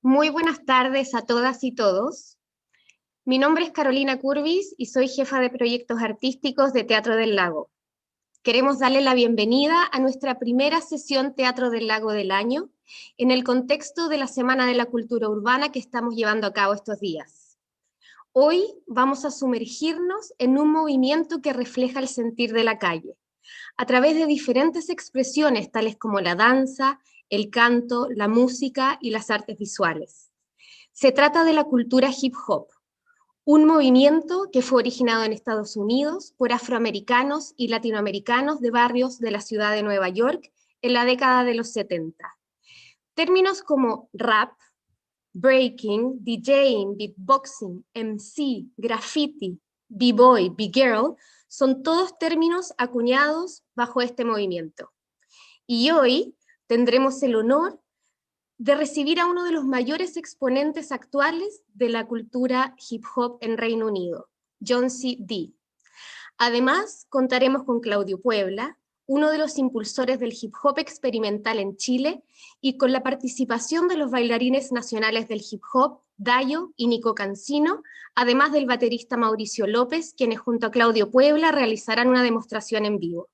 Muy buenas tardes a todas y todos. Mi nombre es Carolina Curvis y soy jefa de proyectos artísticos de Teatro del Lago. Queremos darle la bienvenida a nuestra primera sesión Teatro del Lago del año, en el contexto de la Semana de la Cultura Urbana que estamos llevando a cabo estos días. Hoy vamos a sumergirnos en un movimiento que refleja el sentir de la calle, a través de diferentes expresiones tales como la danza, el canto, la música y las artes visuales. Se trata de la cultura hip hop, un movimiento que fue originado en Estados Unidos por afroamericanos y latinoamericanos de barrios de la ciudad de Nueva York en la década de los 70. Términos como rap, breaking, DJing, beatboxing, MC, graffiti, b-boy, b-girl, son todos términos acuñados bajo este movimiento. Y hoy tendremos el honor de recibir a uno de los mayores exponentes actuales de la cultura hip hop en Reino Unido, John C. Dee. Además, contaremos con Claudio Puebla, uno de los impulsores del hip hop experimental en Chile, y con la participación de los bailarines nacionales del hip hop, Dayo y Nico Cancino, además del baterista Mauricio López, quienes junto a Claudio Puebla realizarán una demostración en vivo.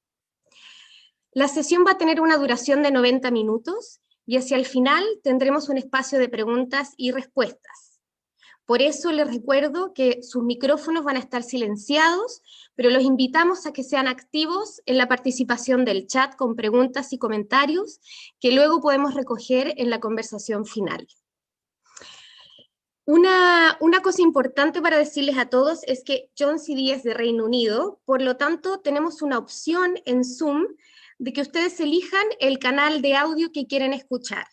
La sesión va a tener una duración de 90 minutos y hacia el final tendremos un espacio de preguntas y respuestas. Por eso les recuerdo que sus micrófonos van a estar silenciados, pero los invitamos a que sean activos en la participación del chat con preguntas y comentarios que luego podemos recoger en la conversación final. Una cosa importante para decirles a todos es que John C. Dee es de Reino Unido, por lo tanto tenemos una opción en Zoom de que ustedes elijan el canal de audio que quieren escuchar.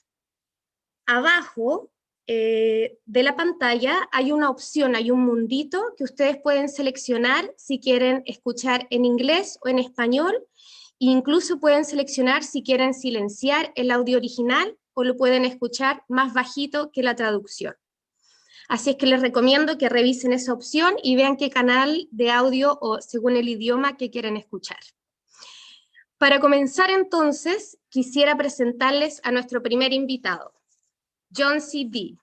Abajo de la pantalla hay una opción, hay un mundito que ustedes pueden seleccionar si quieren escuchar en inglés o en español, e incluso pueden seleccionar si quieren silenciar el audio original o lo pueden escuchar más bajito que la traducción. Así es que les recomiendo que revisen esa opción y vean qué canal de audio o según el idioma que quieren escuchar. Para comenzar entonces, quisiera presentarles a nuestro primer invitado, John C. Dee.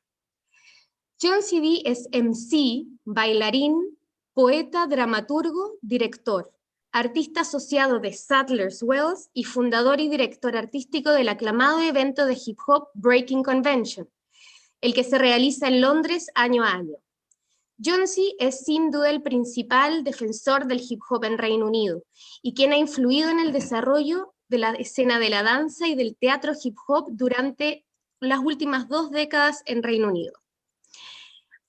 John C. Dee es MC, bailarín, poeta, dramaturgo, director, artista asociado de Sadler's Wells y fundador y director artístico del aclamado evento de hip hop Breaking Convention, el que se realiza en Londres año a año. John C. es sin duda el principal defensor del hip hop en Reino Unido y quien ha influido en el desarrollo de la escena de la danza y del teatro hip hop durante las últimas 2 décadas en Reino Unido.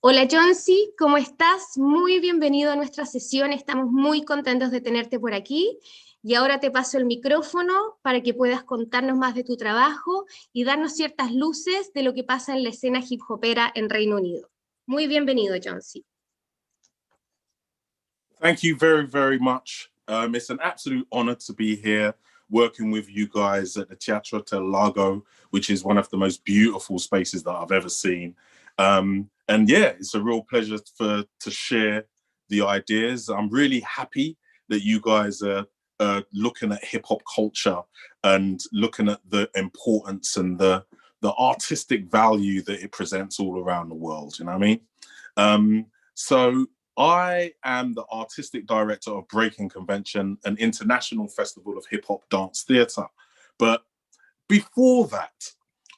Hola John C., ¿cómo estás? Muy bienvenido a nuestra sesión, estamos muy contentos de tenerte por aquí y ahora te paso el micrófono para que puedas contarnos más de tu trabajo y darnos ciertas luces de lo que pasa en la escena hip hopera en Reino Unido. Muy bienvenido, John C. Thank you very, very much. It's an absolute honor to be here working with you guys at the Teatro del Lago, which is one of the most beautiful spaces that I've ever seen. And yeah, it's a real pleasure to share the ideas. I'm really happy that you guys are looking at hip hop culture and looking at the importance and the artistic value that it presents all around the world, you know what I mean? So I am the artistic director of Breaking Convention, an international festival of hip hop dance theatre. But before that,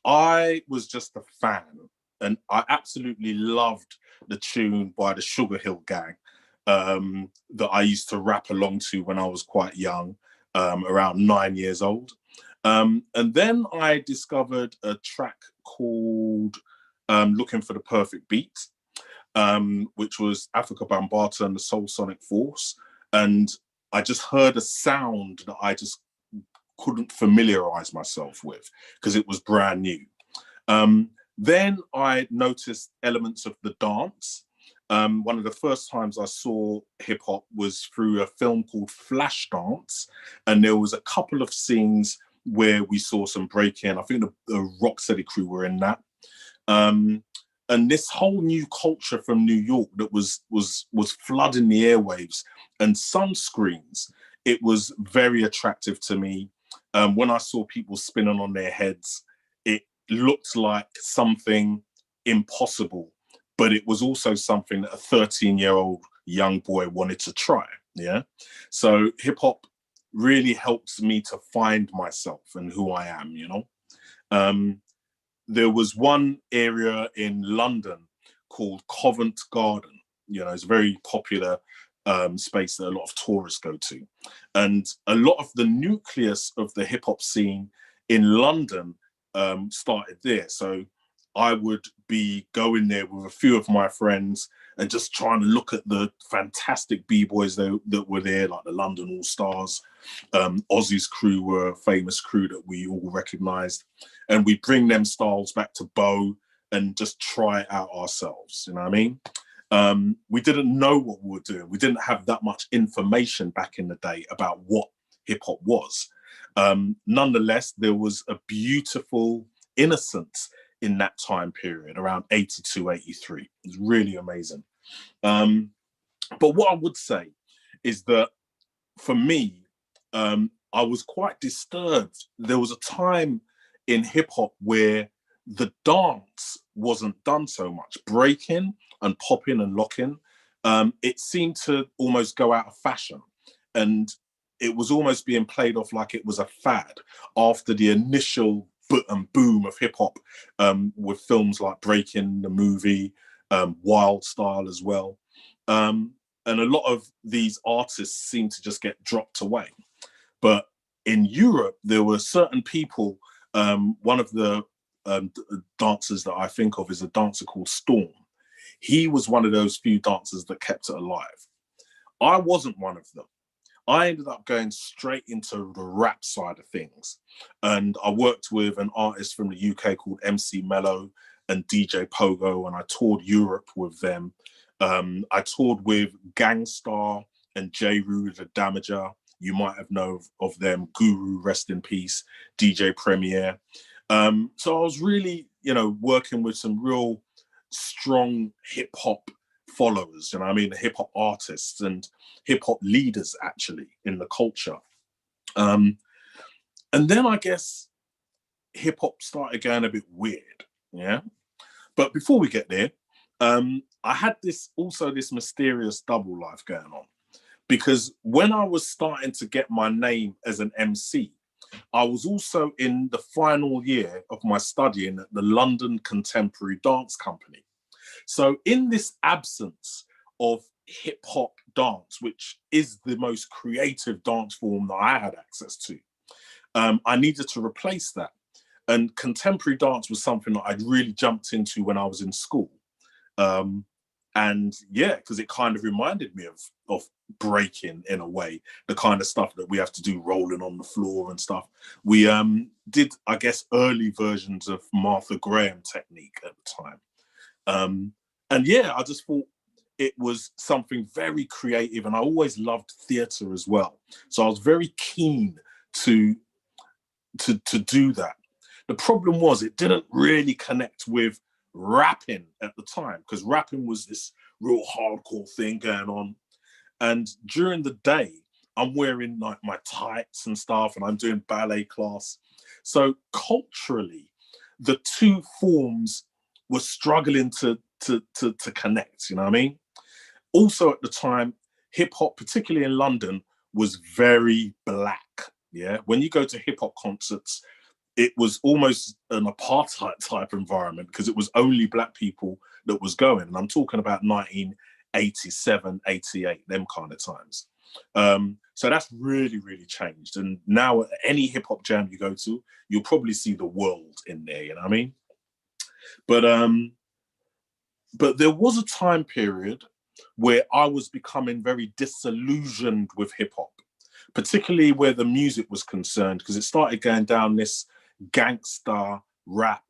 I was just a fan and I absolutely loved the tune by the Sugar Hill Gang that I used to rap along to when I was quite young, around 9 years old. And then I discovered a track called Looking for the Perfect Beat, which was Africa Bambaataa and the Soul Sonic Force. And I just heard a sound that I just couldn't familiarize myself with because it was brand new. Then I noticed elements of the dance. One of the first times I saw hip hop was through a film called Flashdance. And there was a couple of scenes where we saw some break-in. I think the Rocksteady crew were in that. And this whole new culture from New York that was flooding the airwaves and sunscreens, it was very attractive to me. When I saw people spinning on their heads, it looked like something impossible, but it was also something that a 13-year-old young boy wanted to try. Yeah. So hip hop really helps me to find myself and who I am, you know. There was one area in London called Covent Garden. You know, it's a very popular space that a lot of tourists go to. And a lot of the nucleus of the hip hop scene in London started there. So I would be going there with a few of my friends and just trying to look at the fantastic b-boys that were there, like the London All Stars. Ozzy's crew were a famous crew that we all recognized. And we bring them styles back to Bow and just try it out ourselves, you know what I mean? We didn't know what we were doing. We didn't have that much information back in the day about what hip hop was. Nonetheless, there was a beautiful innocence in that time period, around 82, 83. It was really amazing. But what I would say is that for me, I was quite disturbed. There was a time in hip hop where the dance wasn't done so much. Breaking and popping and locking, it seemed to almost go out of fashion. And it was almost being played off like it was a fad after the initial boom of hip hop, with films like Breaking, the movie, Wild Style as well. And a lot of these artists seem to just get dropped away. But in Europe, there were certain people. One of the dancers that I think of is a dancer called Storm. He was one of those few dancers that kept it alive. I wasn't one of them. I ended up going straight into the rap side of things. And I worked with an artist from the UK called MC Mello and DJ Pogo, and I toured Europe with them. I toured with Gangstar and J. Rue the Damager. You might have known of them. Guru, rest in peace. DJ Premier. So I was really, working with some real strong hip hop followers, I mean, hip hop artists and hip hop leaders actually in the culture. And then I guess hip hop started going a bit weird. Yeah. But before we get there, I had this mysterious double life going on, because when I was starting to get my name as an MC, I was also in the final year of my studying at the London Contemporary Dance Company. So in this absence of hip hop dance, which is the most creative dance form that I had access to, I needed to replace that. And contemporary dance was something that I'd really jumped into when I was in school. And yeah, because it kind of reminded me of breaking in a way, the kind of stuff that we have to do, rolling on the floor and stuff. We did, I guess, early versions of Martha Graham technique at the time. And yeah, I just thought it was something very creative, and I always loved theatre as well. So I was very keen to do that. The problem was it didn't really connect with rapping at the time, because rapping was this real hardcore thing going on. And during the day, I'm wearing like my tights and stuff, and I'm doing ballet class. So culturally, the two forms were struggling to connect, you know what I mean? Also at the time, hip hop, particularly in London, was very black. Yeah. When you go to hip hop concerts, it was almost an apartheid type environment, because it was only black people that was going. And I'm talking about 1987, 88, them kind of times. So that's really, really changed. And now at any hip hop jam you go to, you'll probably see the world in there, you know what I mean? But there was a time period where I was becoming very disillusioned with hip hop, particularly where the music was concerned, because it started going down this gangster rap,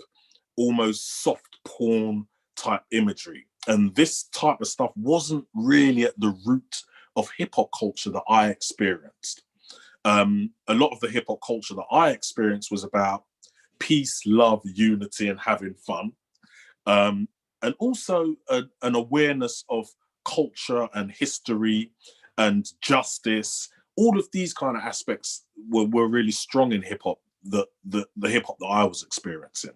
almost soft porn type imagery. And this type of stuff wasn't really at the root of hip hop culture that I experienced. A lot of the hip hop culture that I experienced was about peace, love, unity, and having fun. and also an awareness of culture and history and justice. All of these kind of aspects were really strong in hip hop, the hip hop that I was experiencing.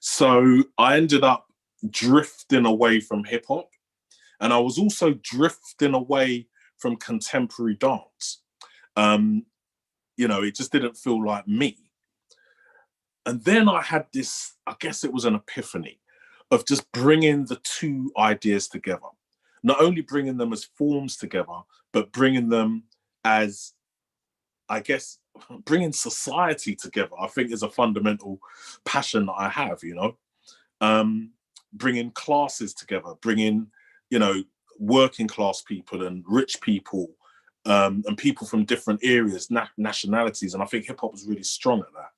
So I ended up drifting away from hip hop, and I was also drifting away from contemporary dance. It just didn't feel like me. And then I had this, I guess it was an epiphany of just bringing the two ideas together. Not only bringing them as forms together, but bringing them as, I guess, bringing society together, I think is a fundamental passion that I have, bringing classes together, bringing, working class people and rich people and people from different areas, nationalities. And I think hip hop was really strong at that.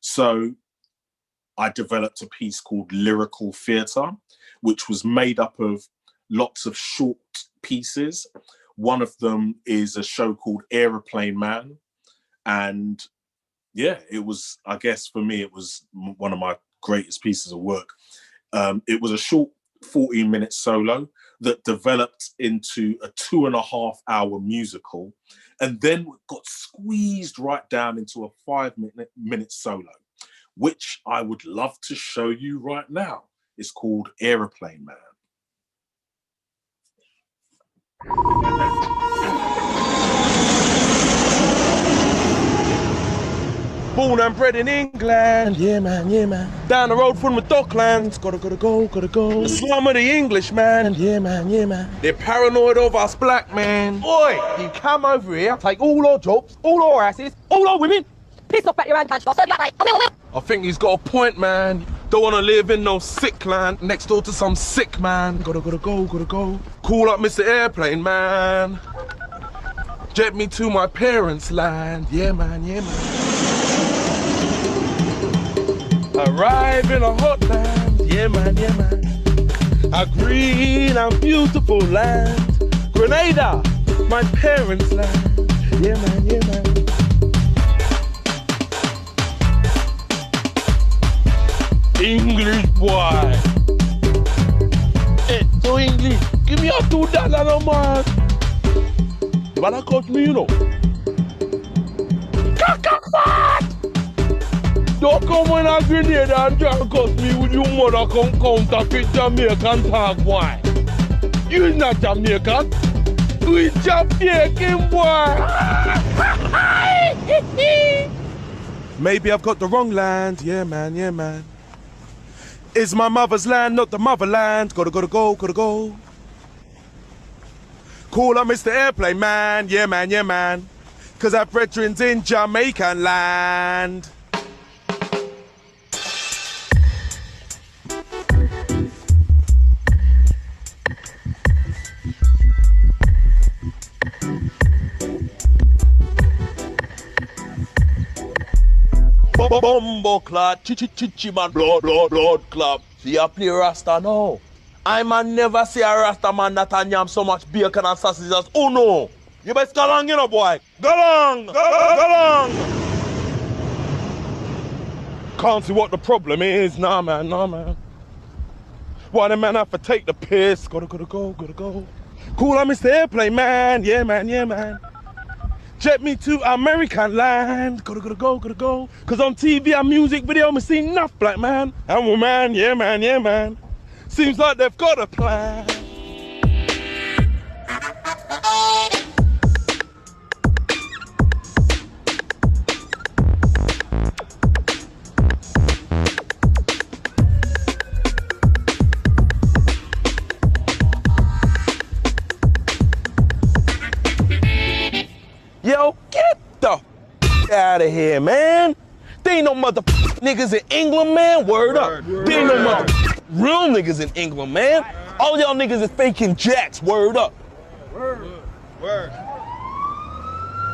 So I developed a piece called Lyrical Theatre, which was made up of lots of short pieces. One of them is a show called Aeroplane Man. And yeah, it was, I guess for me, it was one of my greatest pieces of work. It was a short 14-minute solo that developed into a 2.5-hour musical, and then got squeezed right down into a 5-minute solo, which I would love to show you right now. It's called Aeroplane Man. Born and bred in England, yeah man. Down the road from the Docklands, gotta go. The slum of the English, man, yeah man. They're paranoid of us black men. Oi, you come over here, take all our jobs, all our asses, all our women, piss off at your own country. I think he's got a point, man. Don't wanna live in no sick land, next door to some sick man. Gotta go. Call up Mr. Airplane, man. Jet me to my parents' land, yeah man. Arrive in a hot land, yeah man. A green and beautiful land. Grenada, my parents' land, yeah man. English boy. Hey, so English, give me a $2 no man. You better cut me, Cacapat! Don't come when a grenade and try to cut me with your mother come counterfeit Jamaican talk, boy. You're not Jamaican. You're Jamaican, boy. Maybe I've got the wrong land, yeah man. It's my mother's land, not the motherland. Gotta go. Call up Mr. Airplane Man, yeah man. Cause our brethren's in Jamaican land. Bumbo clot, chi man, blood club. See a play Rasta now. I man never see a Rasta man that a yam so much bacon and sausage as no. You best go along, boy. Go along. Can't see what the problem is, nah man. Why the man have to take the piss? Gotta go. Cool, I'm Mr. Airplane Man, yeah man. Jet me to American land, gotta go. Cause on TV and music video, me see enough black man. I'm a man, yeah man. Seems like they've got a plan. Yo, get the out of here, man. They ain't no mother niggas in England, man. Word up. They ain't no mother real niggas in England, man. All y'all niggas is faking jacks. Word up. Word.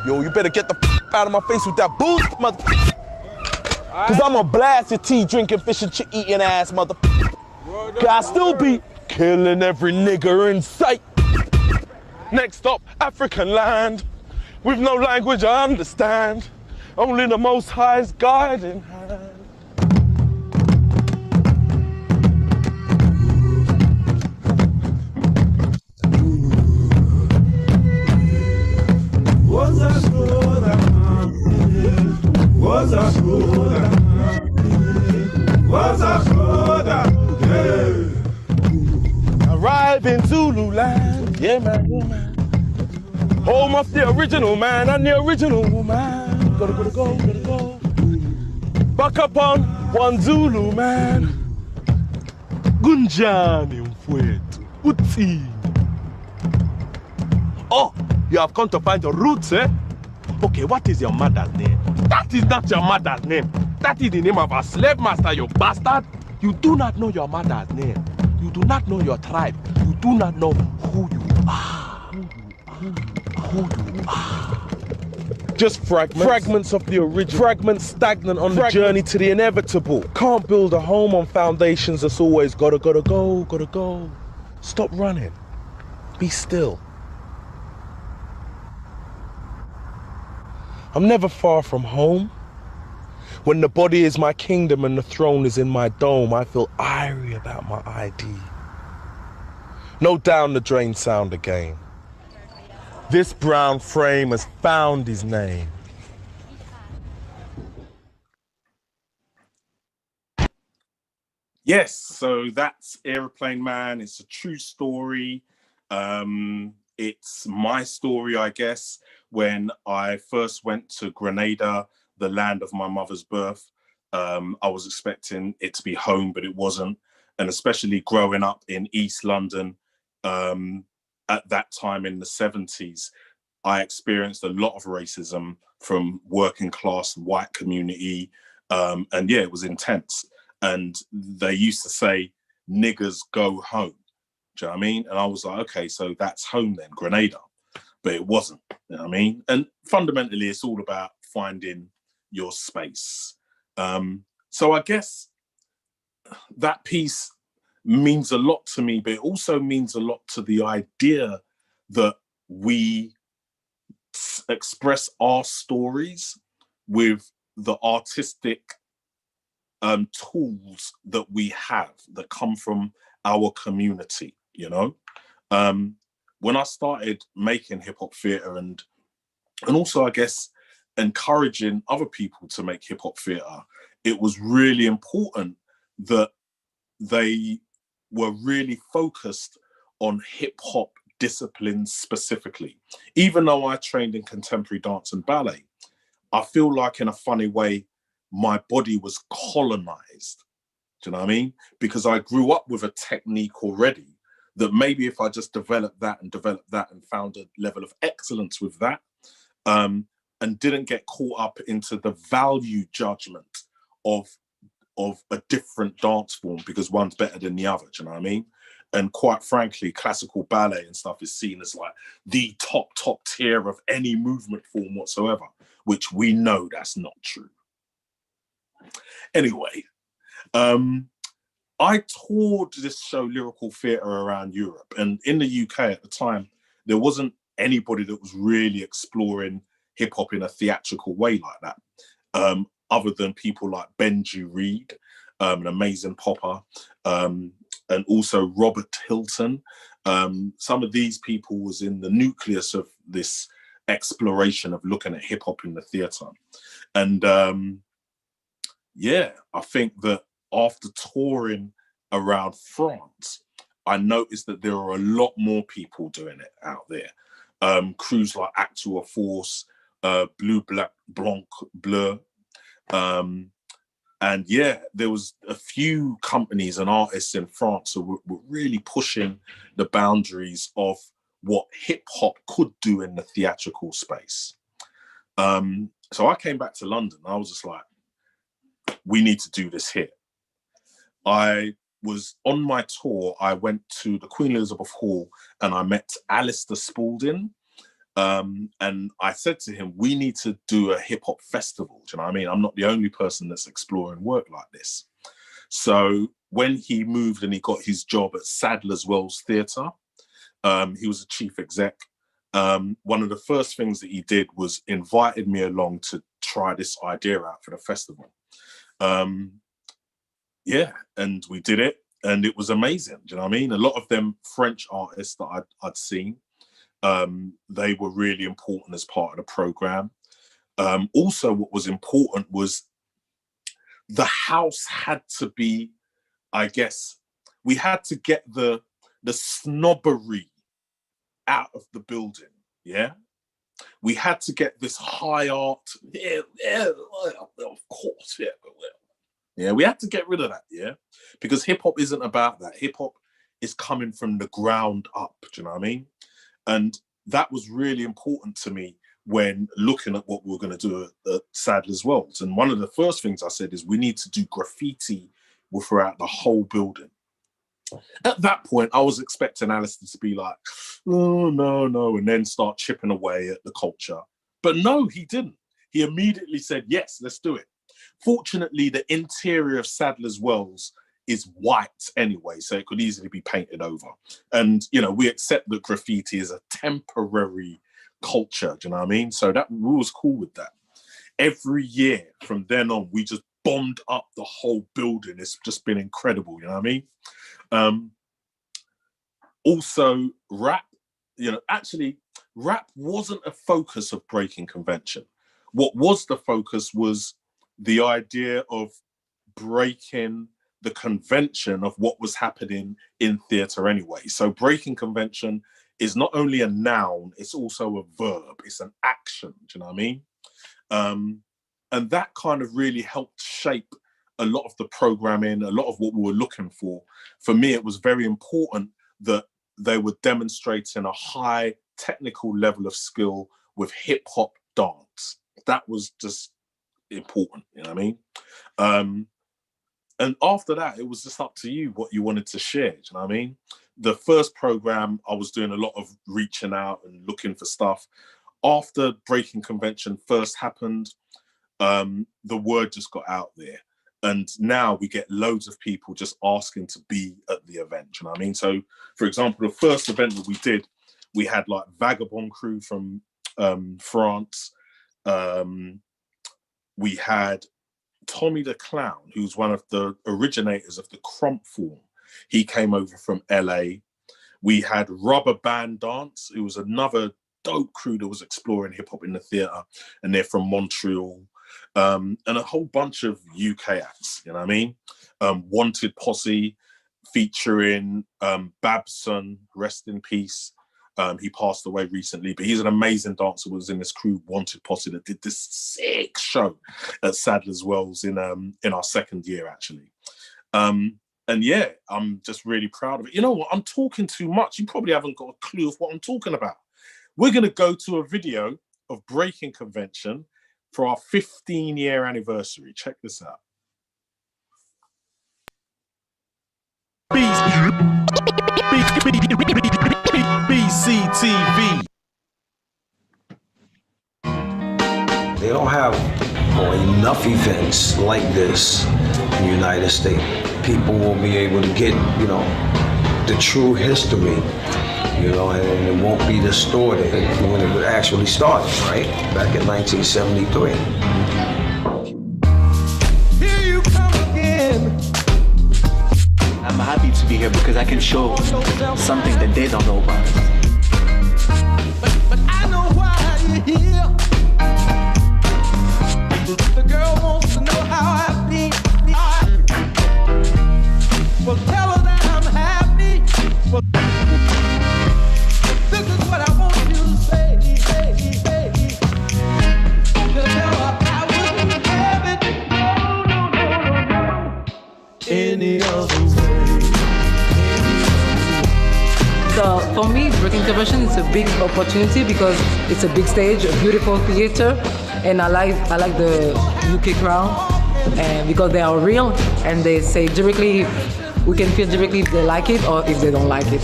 Yo, you better get the out of my face with that boost, mother. Cause I'ma blast your tea drinking, fish and chip eating ass, mother. Cause I still be killing every nigger in sight. Next up, African land. With no language I understand, only the Most High's guiding hand. man. Home of the original man and the original man. Gotta go. Back up on one Zulu man. Gunjani Mfwetu. Uti. Oh, you have come to find your roots, eh? Okay, what is your mother's name? That is not your mother's name. That is the name of a slave master, you bastard. You do not know your mother's name. You do not know your tribe. You do not know who you are. Who you are. Just fragments of the original. Fragments stagnant on the journey to the inevitable. Can't build a home on foundations that's always gotta go. Stop running. Be still. I'm never far from home. When the body is my kingdom and the throne is in my dome, I feel irie about my ID. No down the drain sound again. This brown frame has found his name. Yes, so that's Aeroplane Man. It's a true story. It's my story, I guess. When I first went to Grenada, the land of my mother's birth, I was expecting it to be home, but it wasn't. And especially growing up in East London at that time in the 70s, I experienced a lot of racism from working class white community. And yeah, it was intense. And they used to say, niggers go home. Do you know what I mean? And I was like, okay, so that's home then, Grenada. But it wasn't, you know what I mean? And fundamentally, it's all about finding your space. So I guess that piece means a lot to me, but it also means a lot to the idea that we express our stories with the artistic tools that we have that come from our community, you know? When I started making hip hop theatre and also, I guess, encouraging other people to make hip hop theatre, it was really important that they were really focused on hip hop disciplines specifically. Even though I trained in contemporary dance and ballet, I feel like in a funny way, my body was colonized. Do you know what I mean? Because I grew up with a technique already that maybe if I just developed that and found a level of excellence with that, and didn't get caught up into the value judgment of a different dance form because one's better than the other, do you know what I mean? And quite frankly, classical ballet and stuff is seen as like the top tier of any movement form whatsoever, which we know that's not true. Anyway, I toured this show, Lyrical Theatre, around Europe. And in the UK at the time, there wasn't anybody that was really exploring hip hop in a theatrical way like that, other than people like Benji Reed, an amazing popper, and also Robert Hilton. Some of these people was in the nucleus of this exploration of looking at hip hop in the theatre. And yeah, I think that after touring around France, I noticed that there are a lot more people doing it out there. Crews like Actual Force, Blue, Black, Blanc, Bleu. And yeah, there was a few companies and artists in France who were really pushing the boundaries of what hip hop could do in the theatrical space. So I came back to London. I was just like, we need to do this here. I was on my tour. I went to the Queen Elizabeth Hall and I met Alistair Spalding. And I said to him, we need to do a hip hop festival. Do you know what I mean? I'm not the only person that's exploring work like this. So when he moved and he got his job at Sadler's Wells Theatre, he was a chief exec. One of the first things that he did was invited me along to try this idea out for the festival. Yeah, and we did it and it was amazing. Do you know what I mean? A lot of them French artists that I'd seen, they were really important as part of the program. Also, what was important was the house had to be, I guess, we had to get the snobbery out of the building, yeah? We had to get this high art, of course, yeah, we had to get rid of that, yeah? Because hip hop isn't about that. Hip hop is coming from the ground up, do you know what I mean? And that was really important to me when looking at what we were going to do at Sadler's Wells. And one of the first things I said is we need to do graffiti throughout the whole building. At that point, I was expecting Alistair to be like, oh, no, and then start chipping away at the culture. But no, he didn't. He immediately said, yes, let's do it. Fortunately, the interior of Sadler's Wells is white anyway, so it could easily be painted over. And, you know, we accept that graffiti is a temporary culture, do you know what I mean? So that we was cool with that. Every year from then on, we just bombed up the whole building. It's just been incredible, you know what I mean? Also, rap, you know, actually, rap wasn't a focus of breaking convention. What was the focus was the idea of breaking the convention of what was happening in theatre anyway. So breaking convention is not only a noun, it's also a verb. It's an action, do you know what I mean? And that kind of really helped shape a lot of the programming, a lot of what we were looking for. For me, it was very important that they were demonstrating a high technical level of skill with hip hop dance. That was just important, you know what I mean? And after that, it was just up to you what you wanted to share, do you know what I mean? The first program, I was doing a lot of reaching out and looking for stuff. After breaking convention first happened, the word just got out there. And now we get loads of people just asking to be at the event, do you know what I mean? So, for example, the first event that we did, we had like Vagabond Crew from France. We had Tommy the Clown, who's one of the originators of the Crump form. He came over from LA. We had Rubber Band Dance, who was another dope crew that was exploring hip hop in the theatre, and they're from Montreal. And a whole bunch of UK acts, you know what I mean? Wanted Posse featuring Babson, rest in peace. He passed away recently, but he's an amazing dancer, was in this crew, Wanted Posse, that did this sick show at Sadler's Wells in our second year, actually. And yeah, I'm just really proud of it. You know what? I'm talking too much. You probably haven't got a clue of what I'm talking about. We're going to go to a video of Breaking Convention for our 15-year anniversary. Check this out. BCTV. They don't have enough events like this in the United States. People will be able to get, you know, the true history, you know, and it won't be distorted when it actually started, right? Back in 1973. Here you come again. I'm happy to be here because I can show something that they don't know about. But I know why you're here. The girl wants to know how I feel. Well, tell her that I'm happy. Well, this is what I want you to say. Just tell her I wouldn't have it. No. Any other way. So for me, Breaking Convention is a big opportunity because it's a big stage, a beautiful theater, and I like the UK crowd, and because they are real and they say directly, we can feel directly if they like it or if they don't like it.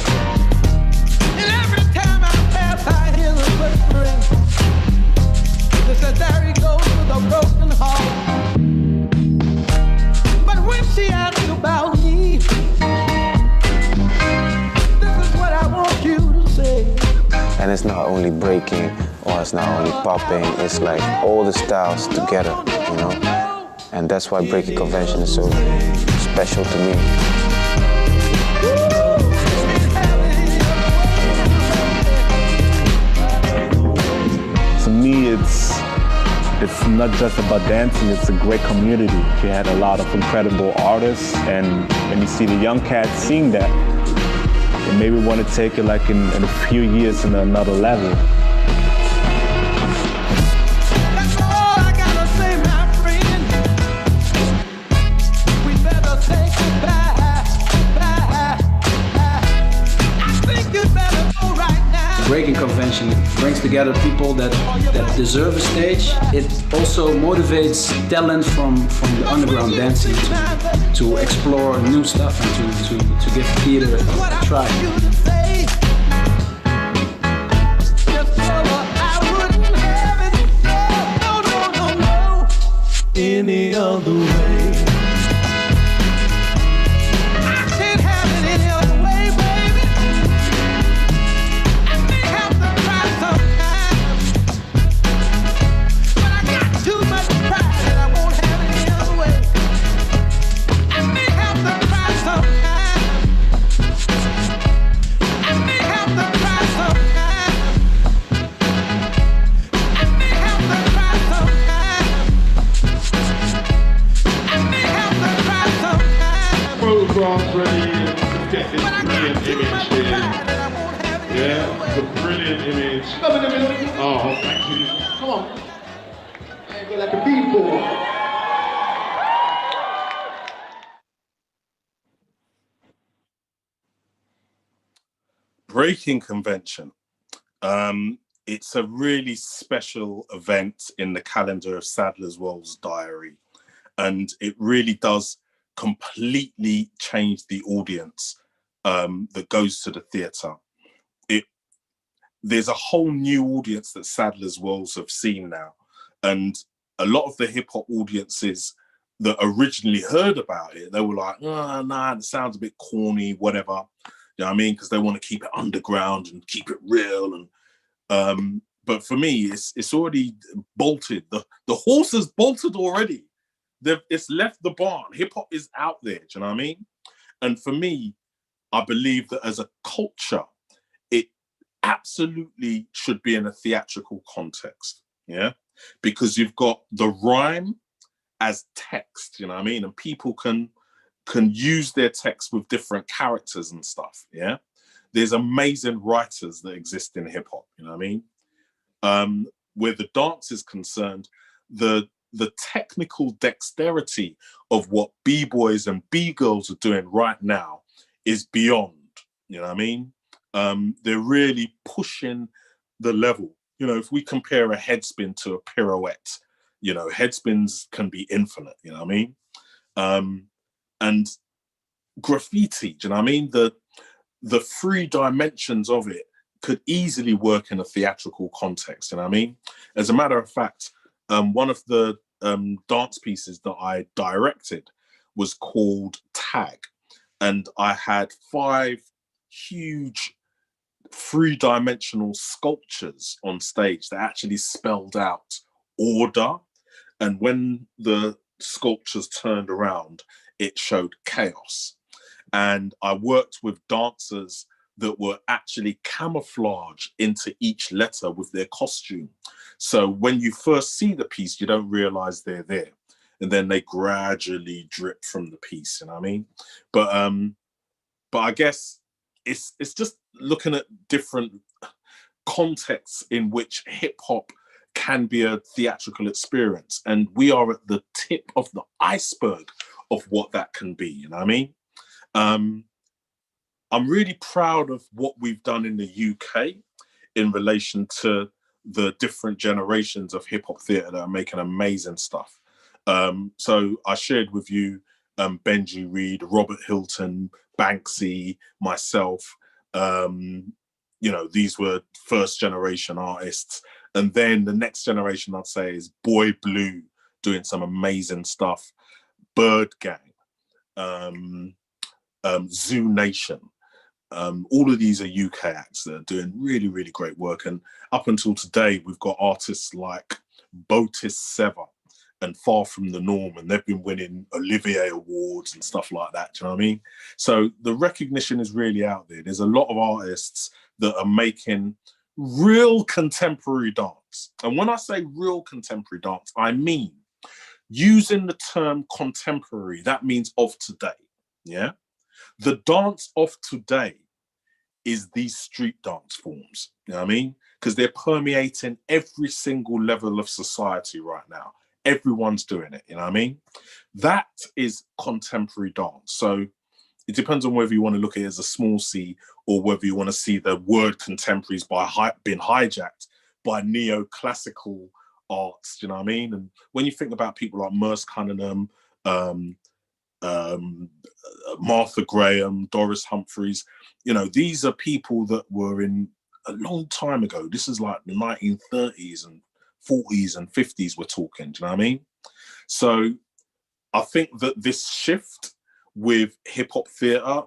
And every time I pass, I hear the whispering. They said, there he goes with a broken heart. But when she asks about me, this is what I want you to say. And it's not only breaking or it's not only popping, it's like all the styles together, you know? And that's why Breaking Convention is so special to me. To me, it's not just about dancing, it's a great community. We had a lot of incredible artists, and when you see the young cats seeing that, and maybe want to take it like in a few years in another level. That's all I gotta say, my friend. We better say goodbye. I think you'd better go right now. Breaking convention brings together people that deserve a stage. It also motivates talent from the underground dancing to explore new stuff and to give theater a try. Any other way. I can't have it any other way, baby. I may have to try sometimes, but I got too much pride that I won't have it any other way. I may have to try sometimes. I may have to try sometimes. I may have to try sometimes. Photographs ready, let's get this brilliant image here. Yeah, it's a brilliant image. Oh, thank you. Come on. Go like a b-boy. Breaking convention. It's a really special event in the calendar of Sadler's Wells Diary, and it really does completely change the audience that goes to the theatre. There's a whole new audience that Sadler's Wells have seen now, and a lot of the hip hop audiences that originally heard about it, they were like, oh, nah, it sounds a bit corny, whatever. You know what I mean? Because they want to keep it underground and keep it real. And but for me, it's already bolted. The horse has bolted already. It's left the barn. Hip hop is out there. Do you know what I mean? And for me, I believe that as a culture, it absolutely should be in a theatrical context. Yeah, because you've got the rhyme as text. You know what I mean? And people can use their text with different characters and stuff. Yeah, there's amazing writers that exist in hip hop. You know what I mean? Where the dance is concerned, the technical dexterity of what b-boys and b-girls are doing right now is beyond. You know what I mean? They're really pushing the level. You know, if we compare a headspin to a pirouette, you know, headspins can be infinite. You know what I mean? And graffiti, do you know what I mean? The three dimensions of it could easily work in a theatrical context, you know what I mean? As a matter of fact, one of the dance pieces that I directed was called Tag, and I had 5 huge three-dimensional sculptures on stage that actually spelled out order, and when the sculptures turned around, it showed chaos. And I worked with dancers that were actually camouflaged into each letter with their costume. So when you first see the piece, you don't realize they're there. And then they gradually drip from the piece, you know what I mean? But I guess it's just looking at different contexts in which hip hop can be a theatrical experience. And we are at the tip of the iceberg of what that can be, you know what I mean? I'm really proud of what we've done in the UK in relation to the different generations of hip hop theatre that are making amazing stuff. So I shared with you Benji Reed, Robert Hilton, Banksy, myself. You know, these were first generation artists. And then the next generation, I'd say, is Boy Blue doing some amazing stuff. Bird Gang, Zoo Nation. All of these are UK acts that are doing really, really great work. And up until today, we've got artists like Botis Sever and Far From the Norm, and they've been winning Olivier Awards and stuff like that. Do you know what I mean? So the recognition is really out there. There's a lot of artists that are making real contemporary dance. And when I say real contemporary dance, I mean using the term contemporary, that means of today. Yeah. The dance of today is these street dance forms. You know what I mean? Because they're permeating every single level of society right now. Everyone's doing it, you know what I mean? That is contemporary dance. So it depends on whether you want to look at it as a small c or whether you want to see the word contemporaries being hijacked by neoclassical arts, do you know what I mean? And when you think about people like Merce Cunningham, Martha Graham, Doris Humphreys, you know, these are people that were in a long time ago. This is like the 1930s and 40s and 50s we're talking, do you know what I mean? So I think that this shift with hip hop theatre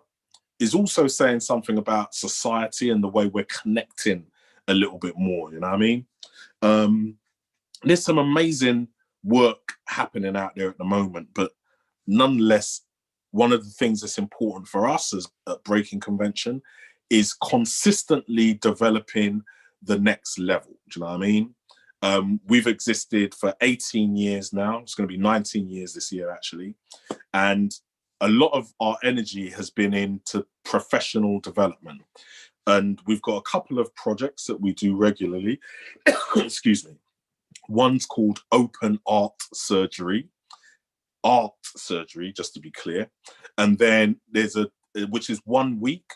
is also saying something about society and the way we're connecting a little bit more, you know what I mean? There's some amazing work happening out there at the moment, but nonetheless, one of the things that's important for us as at Breaking Convention is consistently developing the next level. Do you know what I mean? We've existed for 18 years now. It's going to be 19 years this year, actually. And a lot of our energy has been into professional development. And we've got a couple of projects that we do regularly. Excuse me. One's called Open Art Surgery, just to be clear. And then there's which is 1 week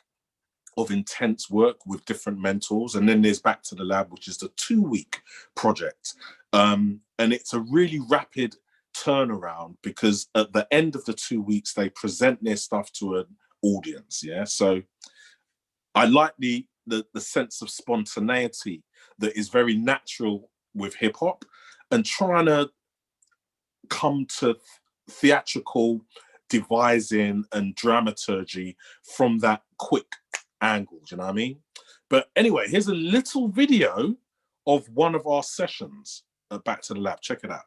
of intense work with different mentors. And then there's Back to the Lab, which is the 2-week project. And it's a really rapid turnaround because at the end of the 2 weeks, they present their stuff to an audience. Yeah. So I like the sense of spontaneity that is very natural with hip hop and trying to come to theatrical devising and dramaturgy from that quick angle, do you know what I mean? But anyway, here's a little video of one of our sessions at Back to the Lab. Check it out.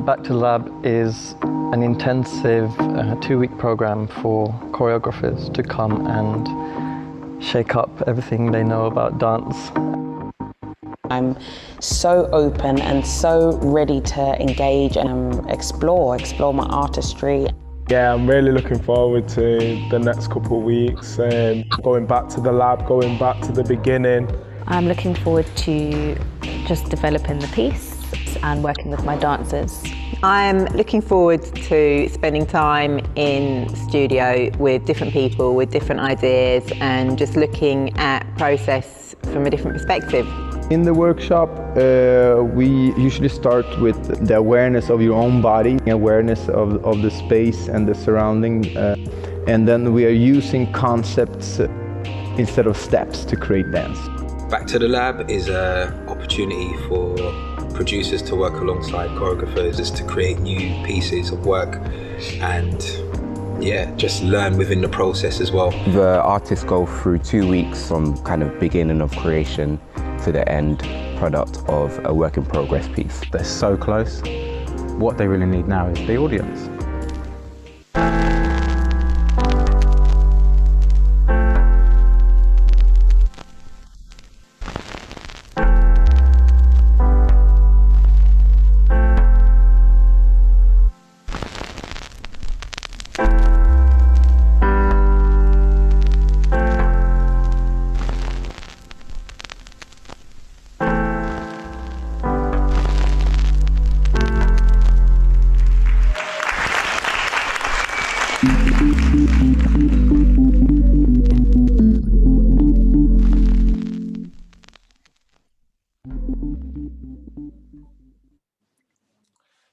Back to the Lab is an intensive 2-week program for choreographers to come and shake up everything they know about dance. I'm so open and so ready to engage and explore my artistry. Yeah, I'm really looking forward to the next couple of weeks, going back to the lab, going back to the beginning. I'm looking forward to just developing the piece and working with my dancers. I'm looking forward to spending time in studio with different people, with different ideas, and just looking at process from a different perspective. In the workshop, we usually start with the awareness of your own body, awareness of the space and the surrounding, and then we are using concepts instead of steps to create dance. Back to the Lab is an opportunity for producers to work alongside choreographers, is to create new pieces of work and just learn within the process as well. The artists go through 2 weeks from kind of beginning of creation to the end product of a work in progress piece. They're so close. What they really need now is the audience.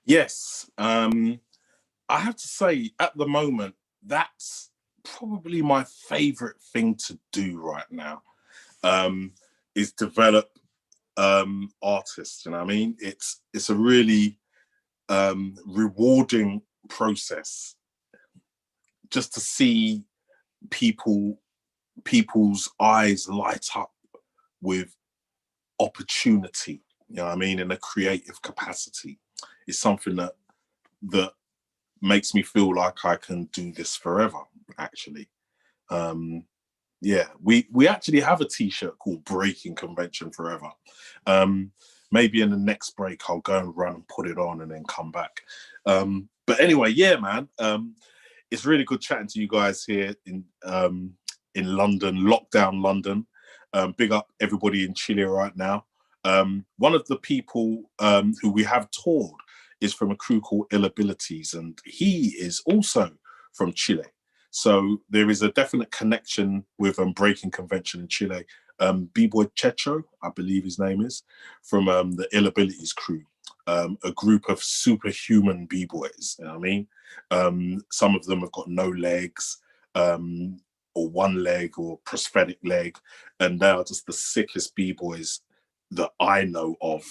Yes, I have to say at the moment, that's probably my favorite thing to do right now, is develop artists, you know what I mean? It's a really rewarding process just to see people's eyes light up with opportunity, you know what I mean, in a creative capacity. Is something that makes me feel like I can do this forever, actually. We actually have a t-shirt called Breaking Convention Forever. Maybe in the next break I'll go and run and put it on and then come back. But anyway, yeah, man, it's really good chatting to you guys here in London, lockdown London. Big up everybody in Chile right now. One of the people who we have toured is from a crew called Ill Abilities, and he is also from Chile. So there is a definite connection with Breaking Convention in Chile. B-Boy Checho, I believe his name is, from the Ill Abilities crew, a group of superhuman B-Boys, you know what I mean? Some of them have got no legs, or one leg or prosthetic leg, and they are just the sickest B-Boys that I know of,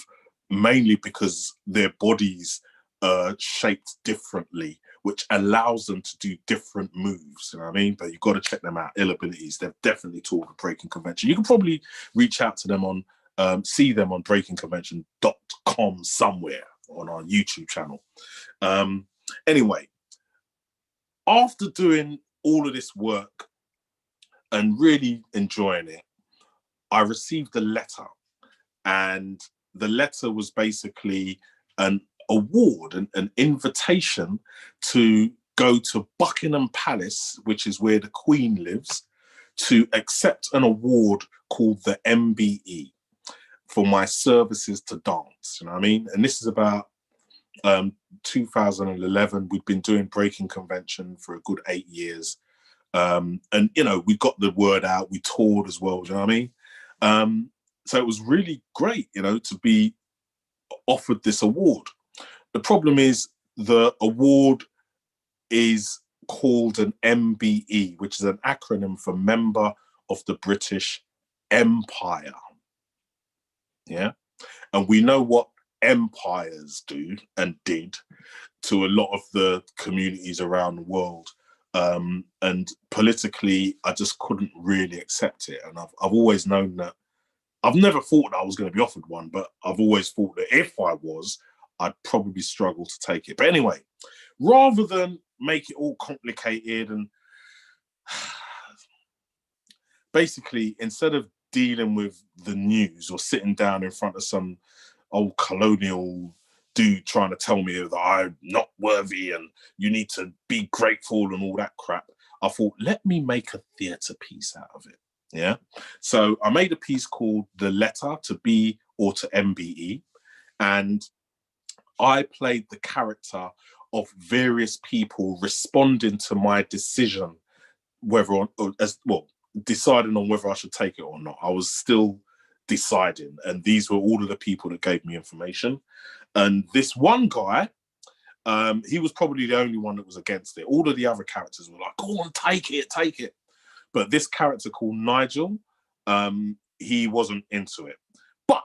mainly because their bodies are shaped differently, which allows them to do different moves, you know what I mean? But you've got to check them out, Ill Abilities. They've definitely toured the Breaking Convention. You can probably reach out to them on, see them on breakingconvention.com somewhere on our YouTube channel. Anyway, after doing all of this work and really enjoying it, I received a letter, and the letter was basically an award, an invitation to go to Buckingham Palace, which is where the Queen lives, to accept an award called the MBE for my services to dance, you know what I mean? And this is about 2011. We'd been doing Breaking Convention for a good 8 years. And, you know, we got the word out, we toured as well, do you know what I mean? So it was really great, you know, to be offered this award. The problem is the award is called an MBE, which is an acronym for Member of the British Empire. Yeah. And we know what empires do and did to a lot of the communities around the world. And politically, I just couldn't really accept it. And I've always known that, I've never thought that I was going to be offered one, but I've always thought that if I was, I'd probably struggle to take it. But anyway, rather than make it all complicated and basically, instead of dealing with the news or sitting down in front of some old colonial dude trying to tell me that I'm not worthy and you need to be grateful and all that crap, I thought, let me make a theatre piece out of it. Yeah. So I made a piece called The Letter to B or to MBE, and I played the character of various people responding to my decision, deciding on whether I should take it or not. I was still deciding, and these were all of the people that gave me information. And this one guy, he was probably the only one that was against it. All of the other characters were like, go on, take it, take it. But this character called Nigel, he wasn't into it. But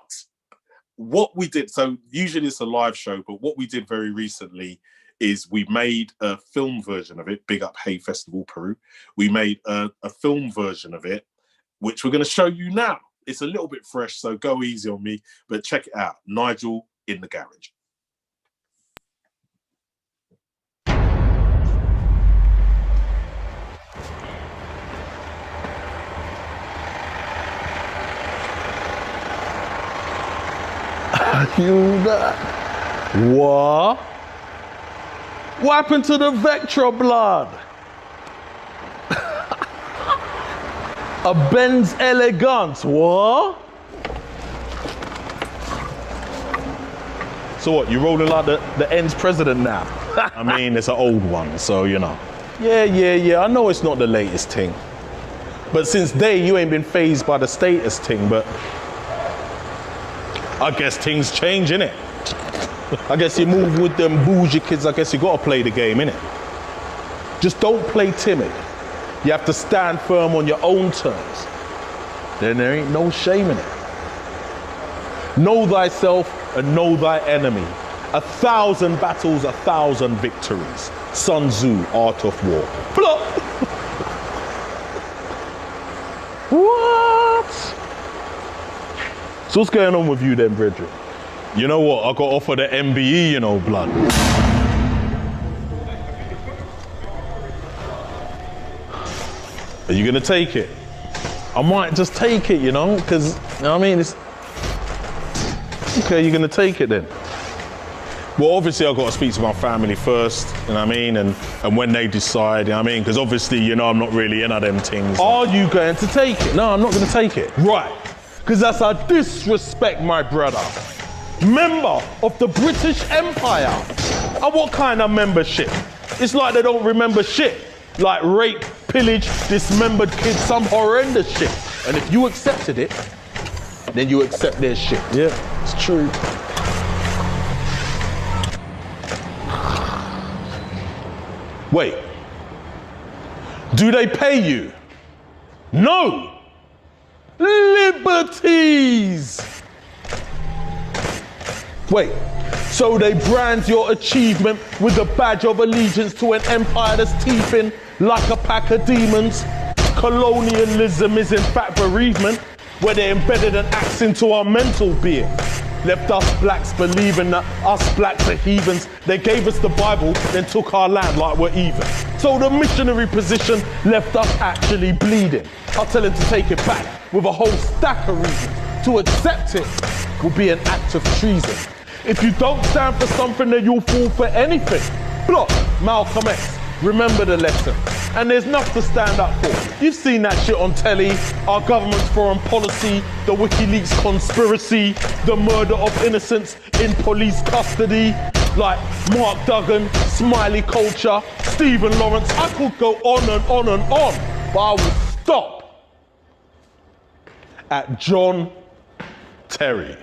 what we did, so usually it's a live show, but what we did very recently is we made a film version of it, big up Hay Festival Peru. We made a film version of it, which we're going to show you now. It's a little bit fresh, so go easy on me, but check it out. Nigel in the Garage. You that? What? What happened to the Vectra blood? A Benz Elegance, what? So what, you rolling like the ends president now? I mean, it's an old one, so you know. Yeah, I know it's not the latest thing. But since day, you ain't been phased by the status thing, but I guess things change, innit? I guess you move with them bougie kids, I guess you gotta play the game, innit? Just don't play timid. You have to stand firm on your own terms. Then there ain't no shame in it. Know thyself and know thy enemy. 1,000 battles, 1,000 victories. Sun Tzu, Art of War. Plop! What? So what's going on with you then, brethren? You know what, I got offered the MBE, you know, blood. Are you gonna take it? I might just take it, you know, because, you know what I mean? It's... Okay, you're gonna take it then. Well, obviously I've got to speak to my family first, you know what I mean? And when they decide, you know what I mean? Because obviously, you know, I'm not really into them things. Are you going to take it? No, I'm not going to take it. Right. Because that's a disrespect, my brother. Member of the British Empire. And what kind of membership? It's like they don't remember shit. Like rape, pillage, dismembered kids, some horrendous shit. And if you accepted it, then you accept their shit. Yeah, it's true. Wait, do they pay you? No! Liberties! Wait, so they brand your achievement with a badge of allegiance to an empire that's teething like a pack of demons? Colonialism is in fact bereavement, where they embedded an axe into our mental being. Left us blacks believing that us blacks are heathens. They gave us the Bible, then took our land like we're even. So the missionary position left us actually bleeding. I'll tell him to take it back with a whole stack of reasons. To accept it will be an act of treason. If you don't stand for something, then you'll fall for anything. Block Malcolm X. Remember the lesson. And there's enough to stand up for. You've seen that shit on telly, our government's foreign policy, the WikiLeaks conspiracy, the murder of innocents in police custody, like Mark Duggan, Smiley Culture, Stephen Lawrence. I could go on and on and on, but I will stop at John Terry.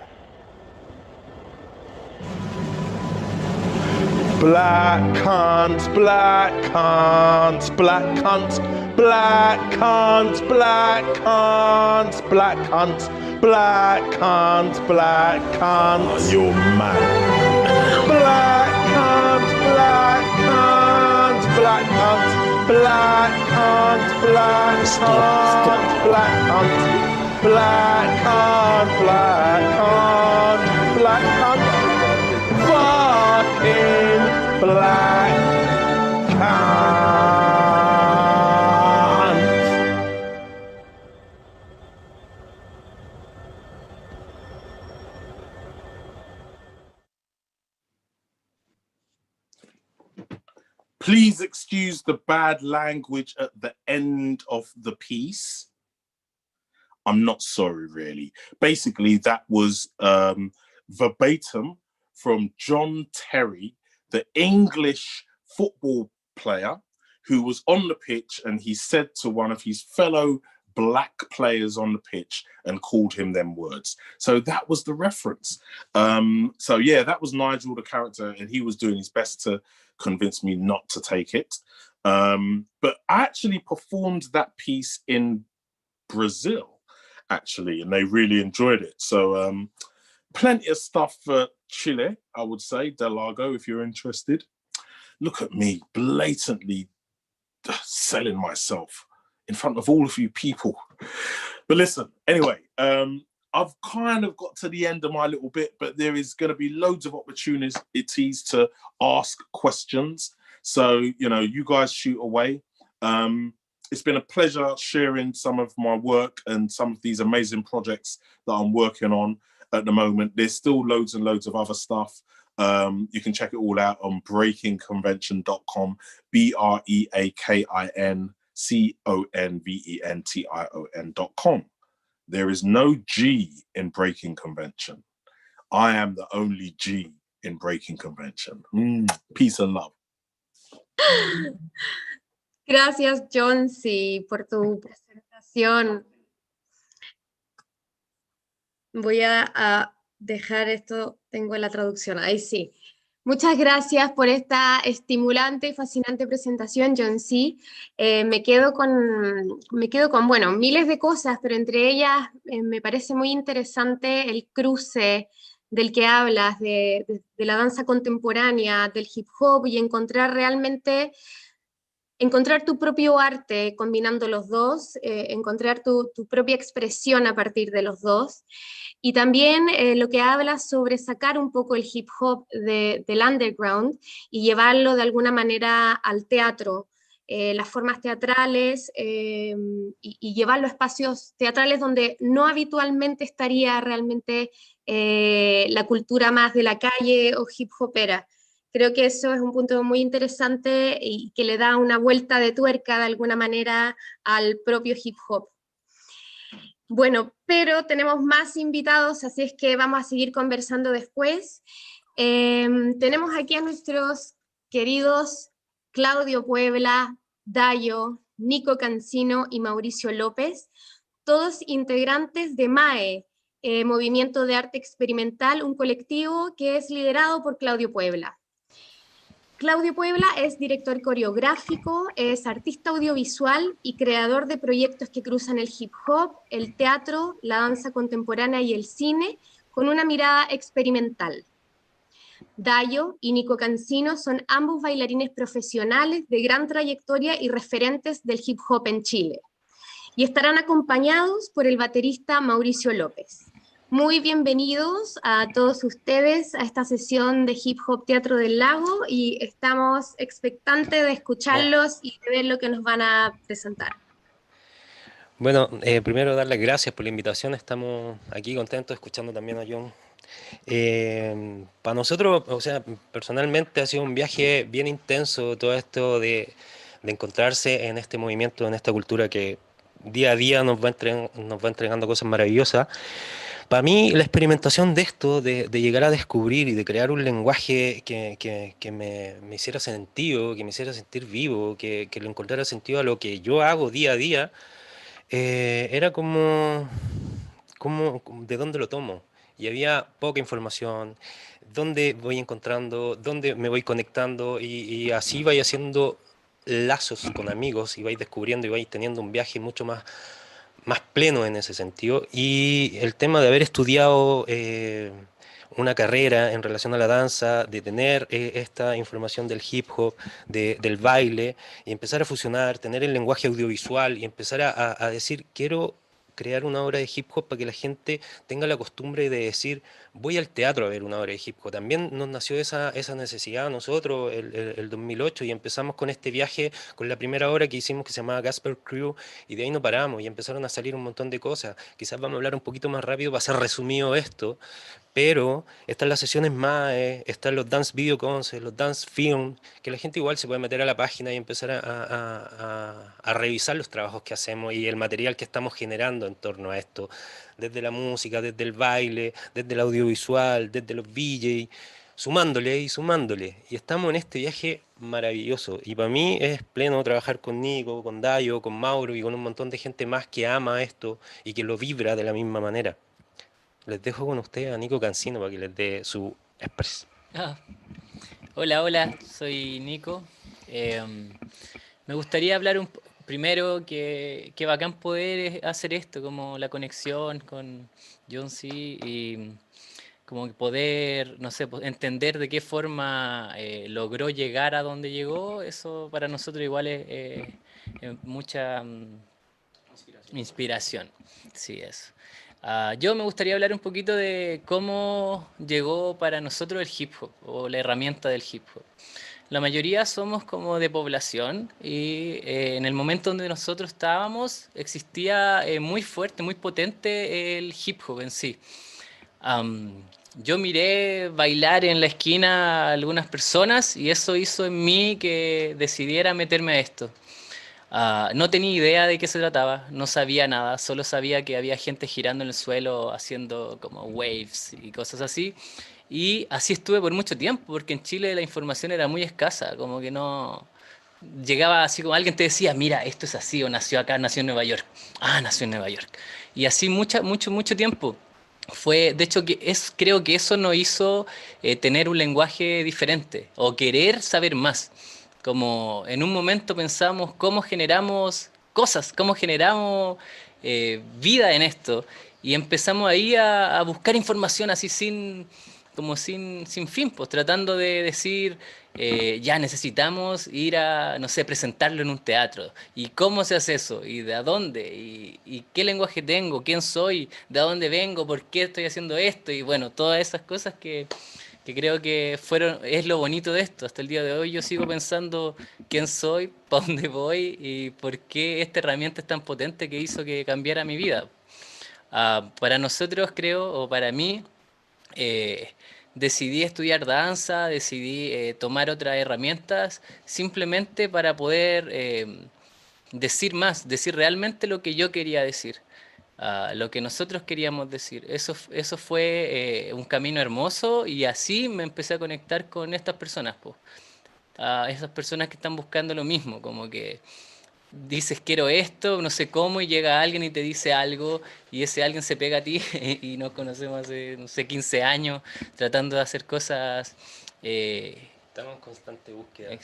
Black cunts, black cunts, black cunts, black cunts, black cunts, black cunts, black cunts, black cunts. Oh, you're mad. Black cunts, black cunts, black cunts, black cunts, black cunts, black cunts, black cunts, black cunts, black cunts. Fucking black cunt. Please excuse the bad language at the end of the piece. I'm not sorry, really. Basically, that was verbatim from John Terry, the English football player who was on the pitch, and he said to one of his fellow black players on the pitch and called him them words. So that was the reference. So yeah, that was Nigel, the character, and he was doing his best to convince me not to take it. But I actually performed that piece in Brazil, actually, and they really enjoyed it. So plenty of stuff for Chile, I would say, Del Lago, if you're interested. Look at me blatantly selling myself in front of all of you people. But listen, anyway, I've kind of got to the end of my little bit, but there is going to be loads of opportunities to ask questions. So, you know, you guys shoot away. It's been a pleasure sharing some of my work and some of these amazing projects that I'm working on at the moment. There's still loads and loads of other stuff. You can check it all out on breakingconvention.com, breakinconvention.com. There is no G in Breaking Convention. I am the only G in Breaking Convention. Peace and love. Gracias, John-C, por tu presentación. Voy a dejar esto, tengo la traducción, ahí sí. Muchas gracias por esta estimulante y fascinante presentación, John-C. Me quedo con, bueno, miles de cosas, pero entre ellas me parece muy interesante el cruce del que hablas, de la danza contemporánea, del hip hop, y encontrar tu propio arte combinando los dos, encontrar tu propia expresión a partir de los dos. Y también lo que habla sobre sacar un poco el hip hop del underground y llevarlo de alguna manera al teatro, las formas teatrales y llevarlo a espacios teatrales donde no habitualmente estaría realmente la cultura más de la calle o hip hopera. Creo que eso es un punto muy interesante y que le da una vuelta de tuerca de alguna manera al propio hip hop. Bueno, pero tenemos más invitados, así es que vamos a seguir conversando después. Tenemos aquí a nuestros queridos Claudio Puebla, Dayo, Nico Cancino y Mauricio López, todos integrantes de MAE, Movimiento de Arte Experimental, un colectivo que es liderado por Claudio Puebla. Claudio Puebla es director coreográfico, es artista audiovisual y creador de proyectos que cruzan el hip hop, el teatro, la danza contemporánea y el cine con una mirada experimental. Dayo y Nico Cancino son ambos bailarines profesionales de gran trayectoria y referentes del hip hop en Chile. Y estarán acompañados por el baterista Mauricio López. Muy bienvenidos a todos ustedes a esta sesión de Hip Hop Teatro del Lago y estamos expectantes de escucharlos y de ver lo que nos van a presentar. Bueno, primero dar las gracias por la invitación, estamos aquí contentos escuchando también a John. Para nosotros, o sea, personalmente ha sido un viaje bien intenso todo esto de encontrarse en este movimiento, en esta cultura que día a día nos va entregando cosas maravillosas. Para mí, la experimentación de esto, de llegar a descubrir y de crear un lenguaje que me hiciera sentido, que me hiciera sentir vivo, que le encontrara sentido a lo que yo hago día a día, era como de dónde lo tomo. Y había poca información, dónde voy encontrando, dónde me voy conectando y así vais haciendo lazos con amigos y vais descubriendo y vais teniendo un viaje mucho más pleno en ese sentido. Y el tema de haber estudiado una carrera en relación a la danza, de tener esta información del hip hop, del baile, y empezar a fusionar, tener el lenguaje audiovisual y empezar a decir, quiero crear una obra de hip hop para que la gente tenga la costumbre de decir, voy al teatro a ver una obra de hip hop. También nos nació esa necesidad a nosotros el 2008 y empezamos con este viaje, con la primera obra que hicimos que se llamaba Gasper Crew, y de ahí no paramos y empezaron a salir un montón de cosas. Quizás vamos a hablar un poquito más rápido para hacer resumido esto, pero están las sesiones MAE, están los dance video concerts, los dance film, que la gente igual se puede meter a la página y empezar a revisar los trabajos que hacemos y el material que estamos generando en torno a esto, desde la música, desde el baile, desde el audiovisual, desde los VJ, sumándole y sumándole. Y estamos en este viaje maravilloso. Y para mí es pleno trabajar con Nico, con Dayo, con Mauro y con un montón de gente más que ama esto y que lo vibra de la misma manera. Les dejo con ustedes a Nico Cancino para que les dé su express. Hola, soy Nico. Me gustaría hablar primero que bacán poder hacer esto, como la conexión con John C. y como poder, no sé, entender de qué forma logró llegar a donde llegó. Eso para nosotros igual es mucha inspiración. Sí, eso. Yo me gustaría hablar un poquito de cómo llegó para nosotros el hip hop o la herramienta del hip hop. La mayoría somos como de población y en el momento donde nosotros estábamos existía muy fuerte, muy potente el hip hop en sí. Yo miré bailar en la esquina a algunas personas y eso hizo en mí que decidiera meterme a esto. No tenía idea de qué se trataba, no sabía nada, solo sabía que había gente girando en el suelo haciendo como waves y cosas así. Y así estuve por mucho tiempo, porque en Chile la información era muy escasa, como que no... Llegaba así como alguien te decía, mira, esto es así, o nació acá, nació en Nueva York. Nació en Nueva York. Y así mucho tiempo. De hecho, creo que eso nos hizo tener un lenguaje diferente, o querer saber más. Como en un momento pensamos cómo generamos cosas, cómo generamos vida en esto. Y empezamos ahí a buscar información así sin fin, pues tratando de decir, ya necesitamos ir a, no sé, presentarlo en un teatro. ¿Y cómo se hace eso? ¿Y de dónde? ¿Y qué lenguaje tengo? ¿Quién soy? ¿De dónde vengo? ¿Por qué estoy haciendo esto? Y bueno, todas esas cosas que que creo que es lo bonito de esto. Hasta el día de hoy yo sigo pensando quién soy, para dónde voy y por qué esta herramienta es tan potente que hizo que cambiara mi vida. Para nosotros creo, o para mí, decidí estudiar danza, decidí tomar otras herramientas simplemente para poder decir más, decir realmente lo que yo quería decir, lo que nosotros queríamos decir. Eso fue un camino hermoso y así me empecé a conectar con estas personas, po. Esas personas que están buscando lo mismo, como que dices quiero esto, no sé cómo, y llega alguien y te dice algo, y ese alguien se pega a ti, y nos conocemos hace, no sé, 15 años, tratando de hacer cosas. Estamos en constante búsqueda.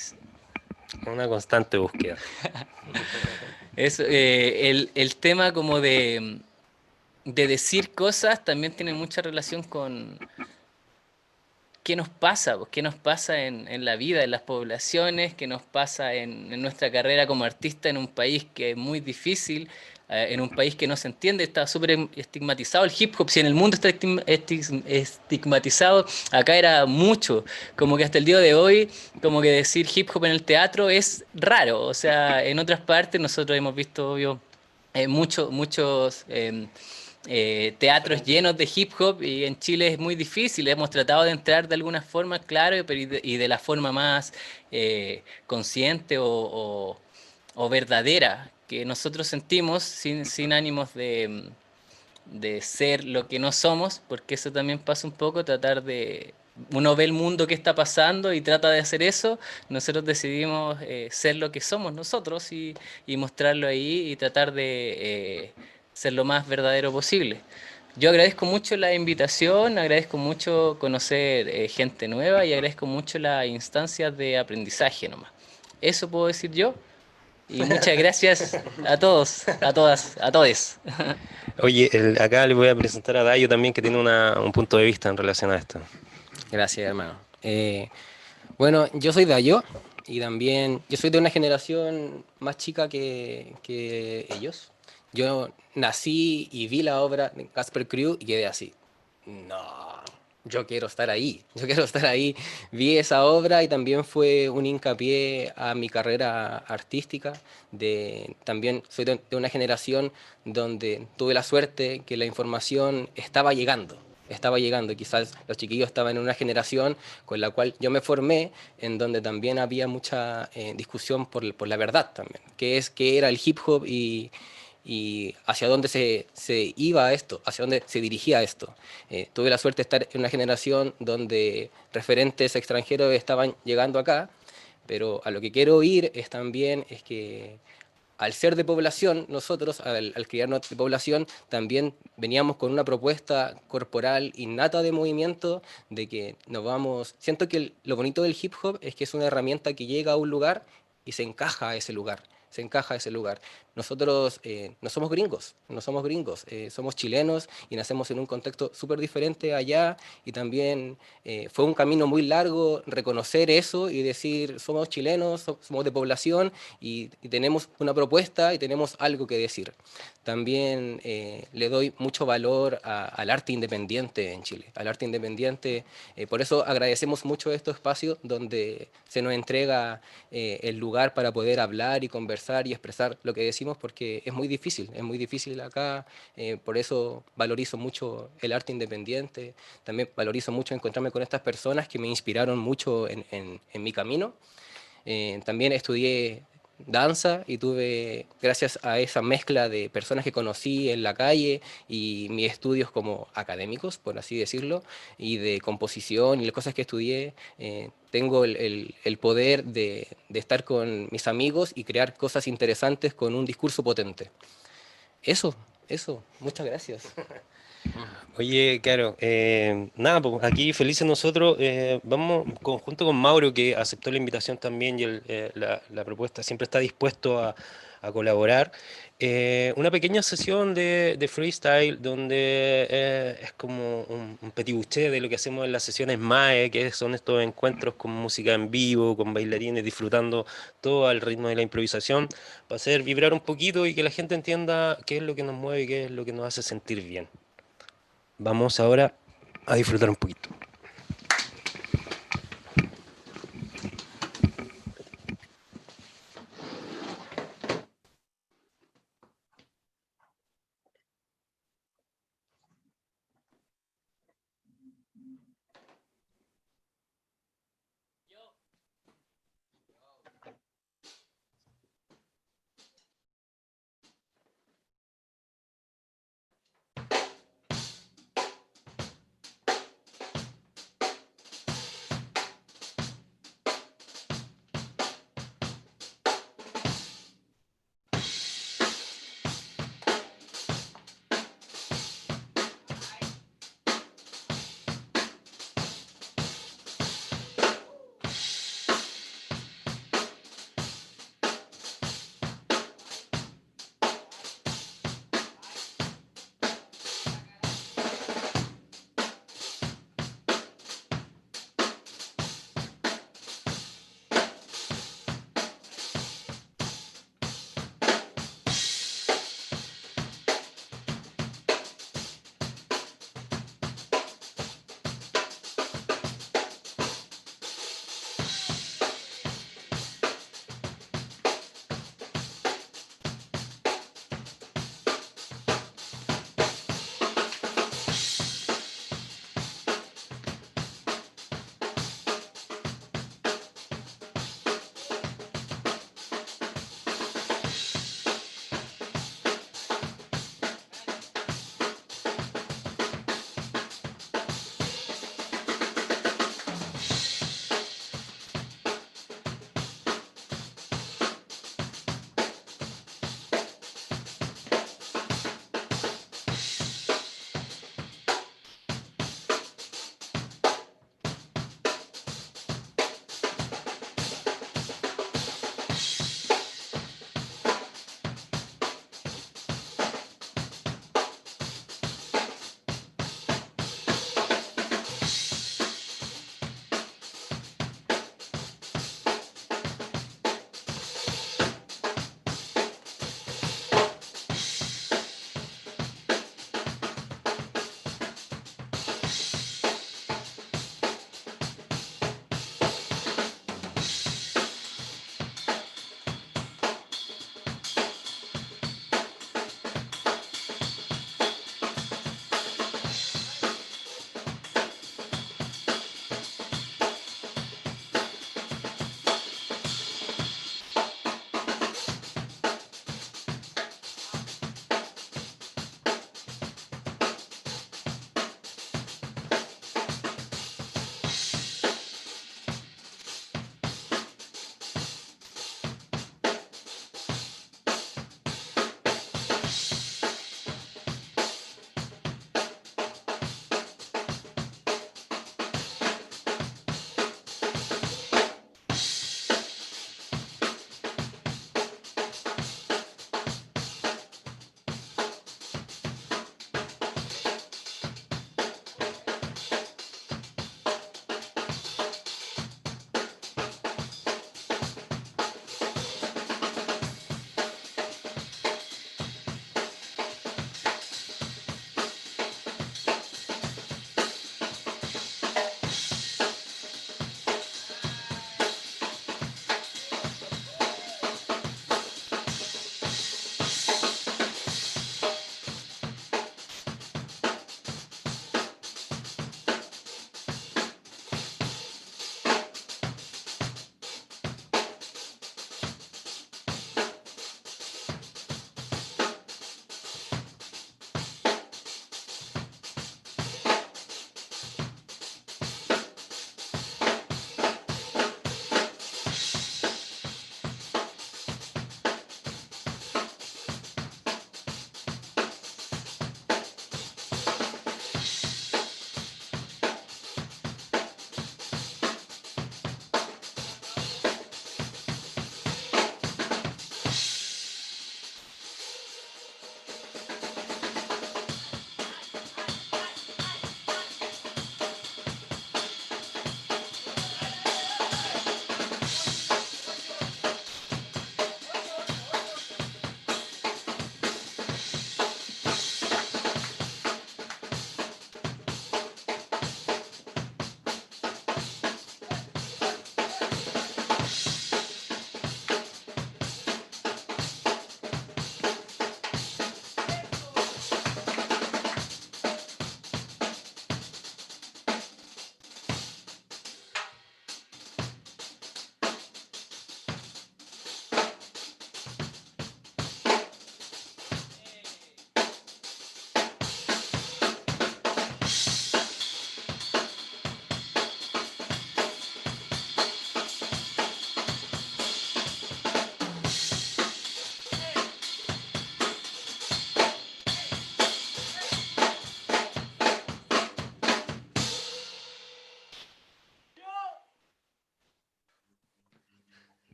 Una constante búsqueda. El tema como de decir cosas también tiene mucha relación con qué nos pasa, pues, qué nos pasa en la vida, en las poblaciones, qué nos pasa en nuestra carrera como artista en un país que es muy difícil, en un país que no se entiende, está súper estigmatizado el hip hop, si en el mundo está estigmatizado, acá era mucho, como que hasta el día de hoy, como que decir hip hop en el teatro es raro, o sea, en otras partes nosotros hemos visto, obvio, muchos teatros llenos de hip hop y en Chile es muy difícil. Hemos tratado de entrar de alguna forma, claro, pero y de la forma más consciente o verdadera que nosotros sentimos sin ánimos de ser lo que no somos, porque eso también pasa un poco, tratar de... Uno ve el mundo que está pasando y trata de hacer eso, nosotros decidimos ser lo que somos nosotros y mostrarlo ahí y tratar de ser lo más verdadero posible. Yo agradezco mucho la invitación, agradezco mucho conocer gente nueva y agradezco mucho las instancias de aprendizaje nomás. Eso puedo decir yo. Y muchas gracias a todos, a todas, a todes. Oye, acá le voy a presentar a Dayo también, que tiene un punto de vista en relación a esto. Gracias, hermano. Bueno, yo soy Dayo y también yo soy de una generación más chica que ellos. Yo nací y vi la obra de Casper Crew y quedé así. No, yo quiero estar ahí, yo quiero estar ahí. Vi esa obra y también fue un hincapié a mi carrera artística. También soy de una generación donde tuve la suerte que la información estaba llegando. Estaba llegando, quizás los chiquillos estaban en una generación con la cual yo me formé, en donde también había mucha discusión por la verdad también, qué era el hip hop y hacia dónde se iba esto, hacia dónde se dirigía esto. Tuve la suerte de estar en una generación donde referentes extranjeros estaban llegando acá, pero a lo que quiero ir es que al ser de población, nosotros, al criarnos de población, también veníamos con una propuesta corporal innata de movimiento, de que nos vamos... Siento que lo bonito del hip hop es que es una herramienta que llega a un lugar y se encaja a ese lugar. Se encaja a ese lugar. Nosotros no somos gringos, no somos gringos, somos chilenos y nacemos en un contexto súper diferente allá y también fue un camino muy largo reconocer eso y decir somos chilenos, somos de población y tenemos una propuesta y tenemos algo que decir. También le doy mucho valor al arte independiente en Chile, al arte independiente, por eso agradecemos mucho estos espacios donde se nos entrega el lugar para poder hablar y conversar y expresar lo que decimos porque es muy difícil acá, por eso valorizo mucho el arte independiente, también valorizo mucho encontrarme con estas personas que me inspiraron mucho en mi camino. También estudié danza y tuve, gracias a esa mezcla de personas que conocí en la calle y mis estudios como académicos, por así decirlo, y de composición y las cosas que estudié, tengo el poder de estar con mis amigos y crear cosas interesantes con un discurso potente. Eso, muchas gracias. Oye, claro, nada, pues aquí felices nosotros, vamos junto con Mauro, que aceptó la invitación también y la propuesta, siempre está dispuesto a colaborar. Una pequeña sesión de freestyle donde es como un petit bouché de lo que hacemos en las sesiones MAE, que son estos encuentros con música en vivo, con bailarines, disfrutando todo al ritmo de la improvisación, para hacer vibrar un poquito y que la gente entienda qué es lo que nos mueve y qué es lo que nos hace sentir bien. Vamos ahora a disfrutar un poquito.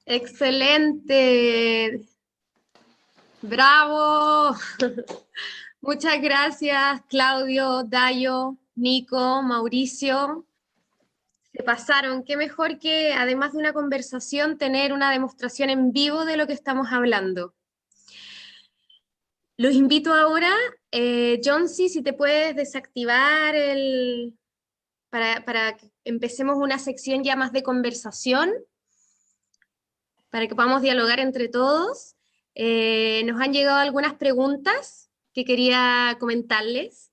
Excelente. Bravo. Muchas gracias, Claudio, Dayo, Nico, Mauricio. Se pasaron. Qué mejor que, además de una conversación, tener una demostración en vivo de lo que estamos hablando. Los invito ahora, Jonsi, si te puedes desactivar para que empecemos una sección ya más de conversación, para que podamos dialogar entre todos. Nos han llegado algunas preguntas que quería comentarles.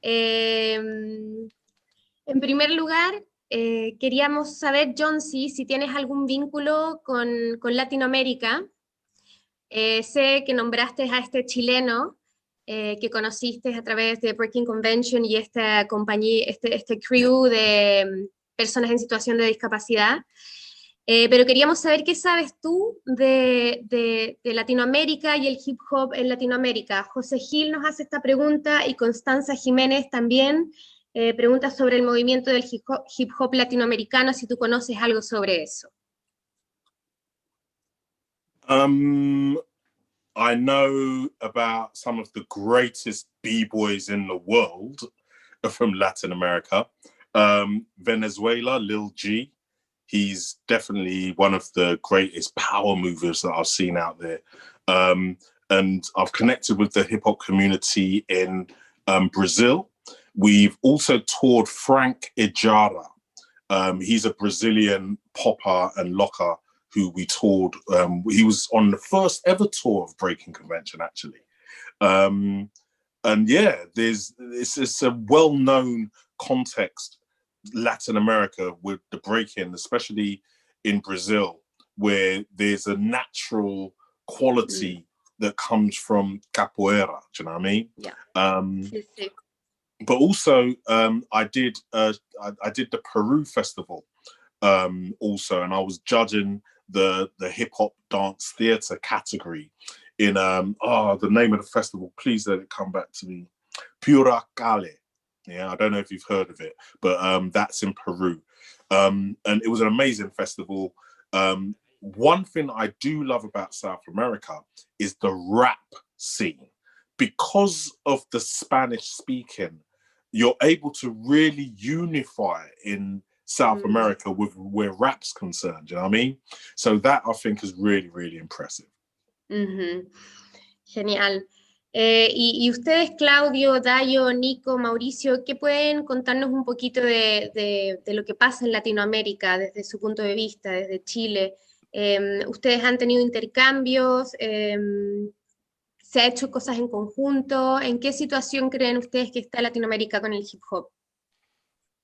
En primer lugar, queríamos saber, Jonsi, si tienes algún vínculo con Latinoamérica. Sé que nombraste a este chileno que conociste a través de Breaking Convention y esta compañía, este crew de personas en situación de discapacidad. Pero queríamos saber qué sabes tú de Latinoamérica y el hip hop en Latinoamérica. José Gil nos hace esta pregunta y Constanza Jiménez también pregunta sobre el movimiento del hip hop latinoamericano, si tú conoces algo sobre eso. I know about some of the greatest b-boys in the world from Latin America. Venezuela, Lil G. He's definitely one of the greatest power movers that I've seen out there. And I've connected with the hip hop community in Brazil. We've also toured Frank Ejara. He's a Brazilian popper and locker who we toured. He was on the first ever tour of Breaking Convention, actually. And yeah, it's a well-known context, Latin America, with the breaking, especially in Brazil, where there's a natural quality that comes from capoeira. Do you know what I mean? Yeah. But also, I did the Peru festival also, and I was judging the hip hop dance theater category in the name of the festival. Please let it come back to me. Pura Cale. Yeah, I don't know if you've heard of it, but that's in Peru, and it was an amazing festival. One thing I do love about South America is the rap scene. Because of the Spanish speaking, you're able to really unify in South America with where rap's concerned, you know what I mean? So that I think is really, really impressive. Genial. Y ustedes, Claudio, Dayo, Nico, Mauricio, ¿qué pueden contarnos un poquito de lo que pasa en Latinoamérica desde su punto de vista, desde Chile? ¿Ustedes han tenido intercambios? ¿Se ha hecho cosas en conjunto? ¿En qué situación creen ustedes que está Latinoamérica con el hip hop?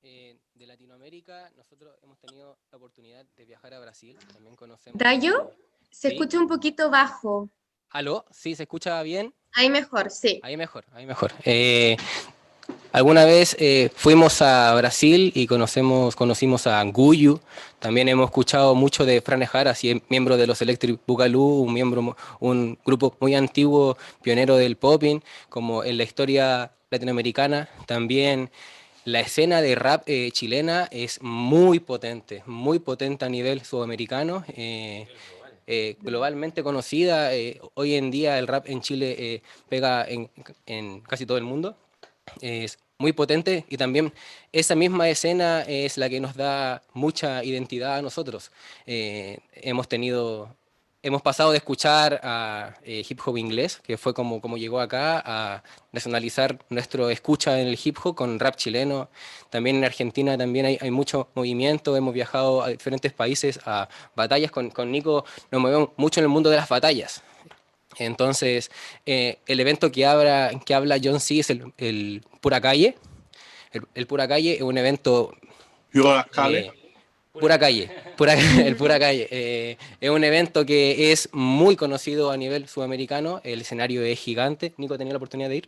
De Latinoamérica, nosotros hemos tenido la oportunidad de viajar a Brasil. También conocemos... ¿Dayo? Se ¿Sí? escucha un poquito bajo. ¿Aló? ¿Sí? ¿Se escucha bien? Ahí mejor, sí. Ahí mejor. Alguna vez fuimos a Brasil y conocimos a Guyu. También hemos escuchado mucho de Fran Jara, miembro de los Electric Boogaloo, un grupo muy antiguo, pionero del popping, como en la historia latinoamericana. También la escena de rap chilena es muy potente a nivel sudamericano. Globalmente conocida, hoy en día el rap en Chile pega en casi todo el mundo. Es muy potente y también esa misma escena es la que nos da mucha identidad a nosotros. Hemos pasado de escuchar a hip hop inglés, que fue como llegó acá, a nacionalizar nuestro escucha en el hip hop con rap chileno. También en Argentina también hay mucho movimiento, hemos viajado a diferentes países a batallas. Con Nico nos movemos mucho en el mundo de las batallas. Entonces, el evento que habla John C. es el Pura Calle. El Pura Calle es un evento... el Pura Calle. Es un evento que es muy conocido a nivel sudamericano. El escenario es gigante. Nico, ¿tenía la oportunidad de ir?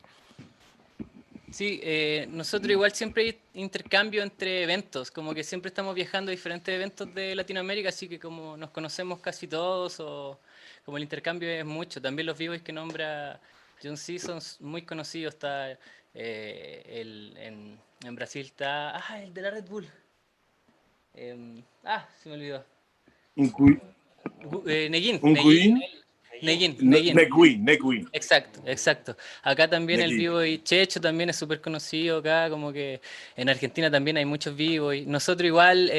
Sí, nosotros igual siempre hay intercambio entre eventos, como que siempre estamos viajando a diferentes eventos de Latinoamérica, así que como nos conocemos casi todos, o como el intercambio es mucho. También los b-boys que nombra John C. son muy conocidos. Está en Brasil está el de la Red Bull. Se me olvidó. Neguín. Un guin. Neguín. Exacto. Acá también el Neguín. vivo y Checho también es súper conocido acá, como que en Argentina también hay muchos vivos y nosotros igual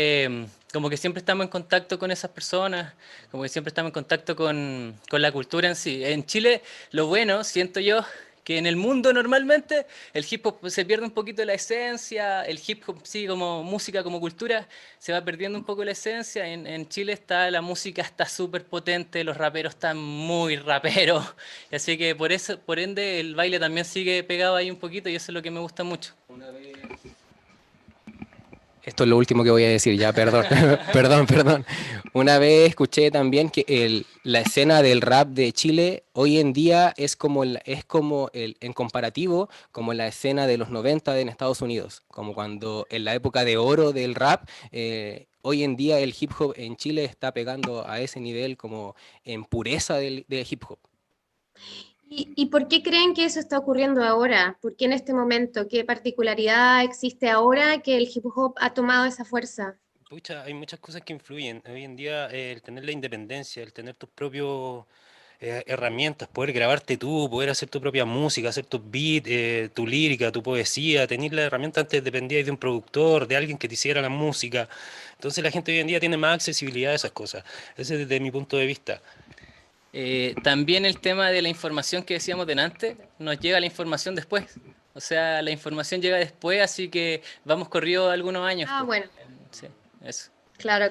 como que siempre estamos en contacto con esas personas, como que siempre estamos en contacto con la cultura en sí. En Chile lo bueno, siento yo, que en el mundo normalmente el hip hop se pierde un poquito la esencia, el hip hop sí como música, como cultura, se va perdiendo un poco la esencia. En Chile la música está súper potente, los raperos están muy raperos, así que por ende el baile también sigue pegado ahí un poquito y eso es lo que me gusta mucho. Esto es lo último que voy a decir, ya, perdón, perdón. Una vez escuché también que la escena del rap de Chile hoy en día es como en comparativo, como la escena de los 90 en Estados Unidos, como cuando en la época de oro del rap, hoy en día el hip hop en Chile está pegando a ese nivel como en pureza del hip hop. ¿Y por qué creen que eso está ocurriendo ahora? ¿Por qué en este momento? ¿Qué particularidad existe ahora que el hip hop ha tomado esa fuerza? Pucha, hay muchas cosas que influyen. Hoy en día el tener la independencia, el tener tus propios herramientas, poder grabarte tú, poder hacer tu propia música, hacer tus beats, tu lírica, tu poesía, tener la herramienta antes dependías de un productor, de alguien que te hiciera la música. Entonces la gente hoy en día tiene más accesibilidad a esas cosas. Ese es desde mi punto de vista. También el tema de la información que decíamos delante, nos llega la información después. O sea, la información llega después, así que vamos corrido algunos años. Ah, bueno. Sí, eso. Claro.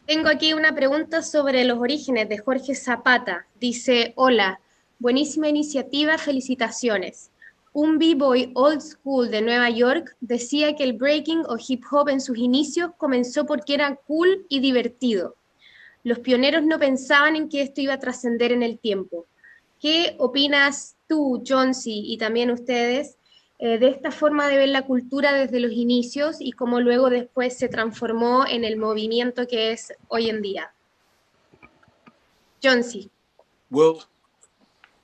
Tengo aquí una pregunta sobre los orígenes de Jorge Zapata. Dice, hola, buenísima iniciativa, felicitaciones. Un b-boy old school de Nueva York decía que el breaking o hip hop en sus inicios comenzó porque era cool y divertido. Los pioneros no pensaban en que esto iba a trascender en el tiempo. ¿Qué opinas tú, Johnsy, y también ustedes, de esta forma de ver la cultura desde los inicios y cómo luego después se transformó en el movimiento que es hoy en día? Johnsy. Well,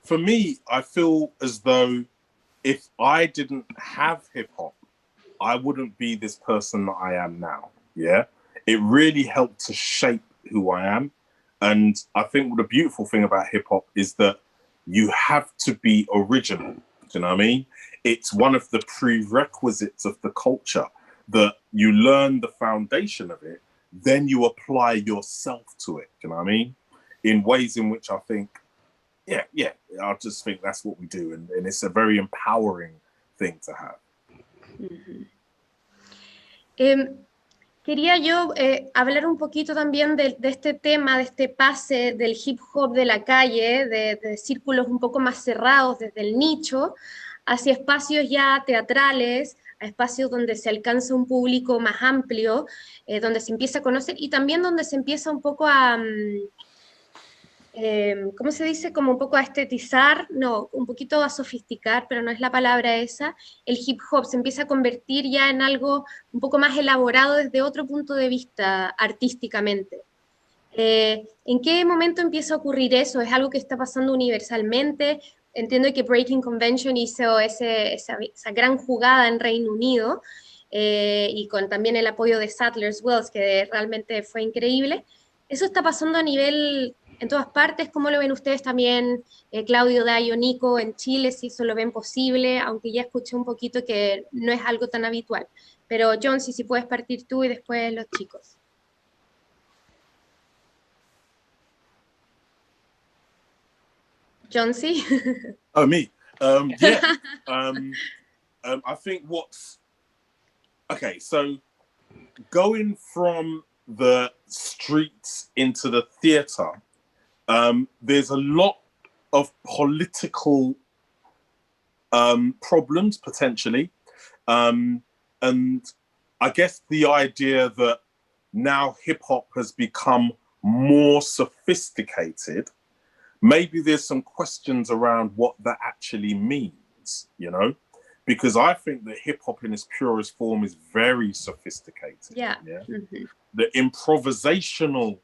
for me, I feel as though if I didn't have hip hop, I wouldn't be this person that I am now. Yeah. It really helped to shape who I am. And I think the beautiful thing about hip hop is that you have to be original. Do you know what I mean? It's one of the prerequisites of the culture that you learn the foundation of it, then you apply yourself to it. Do you know what I mean? In ways in which I think, yeah, I just think that's what we do. And it's a very empowering thing to have. Quería yo hablar un poquito también de este tema, de este pase del hip hop de la calle, de círculos un poco más cerrados desde el nicho, hacia espacios ya teatrales, a espacios donde se alcanza un público más amplio, donde se empieza a conocer y también donde se empieza un poco a... ¿cómo se dice? Como un poco a estetizar, no, un poquito a sofisticar, pero no es la palabra esa, el hip hop se empieza a convertir ya en algo un poco más elaborado desde otro punto de vista artísticamente. ¿En qué momento empieza a ocurrir eso? ¿Es algo que está pasando universalmente? Entiendo que Breaking Convention hizo esa gran jugada en Reino Unido y con también el apoyo de Sadler's Wells, que realmente fue increíble. ¿Eso está pasando a nivel en todas partes? ¿Cómo lo ven ustedes también, Claudio, Dayo, Nico, en Chile, si eso lo ven posible? Aunque ya escuché un poquito que no es algo tan habitual. Pero, John, si puedes partir tú y después los chicos. John, sí. Oh, me? Yeah. I think okay, so going from the streets into the theatre, there's a lot of political problems potentially. And I guess the idea that now hip hop has become more sophisticated, maybe there's some questions around what that actually means, you know? Because I think that hip hop in its purest form is very sophisticated. Yeah. Mm-hmm. The improvisational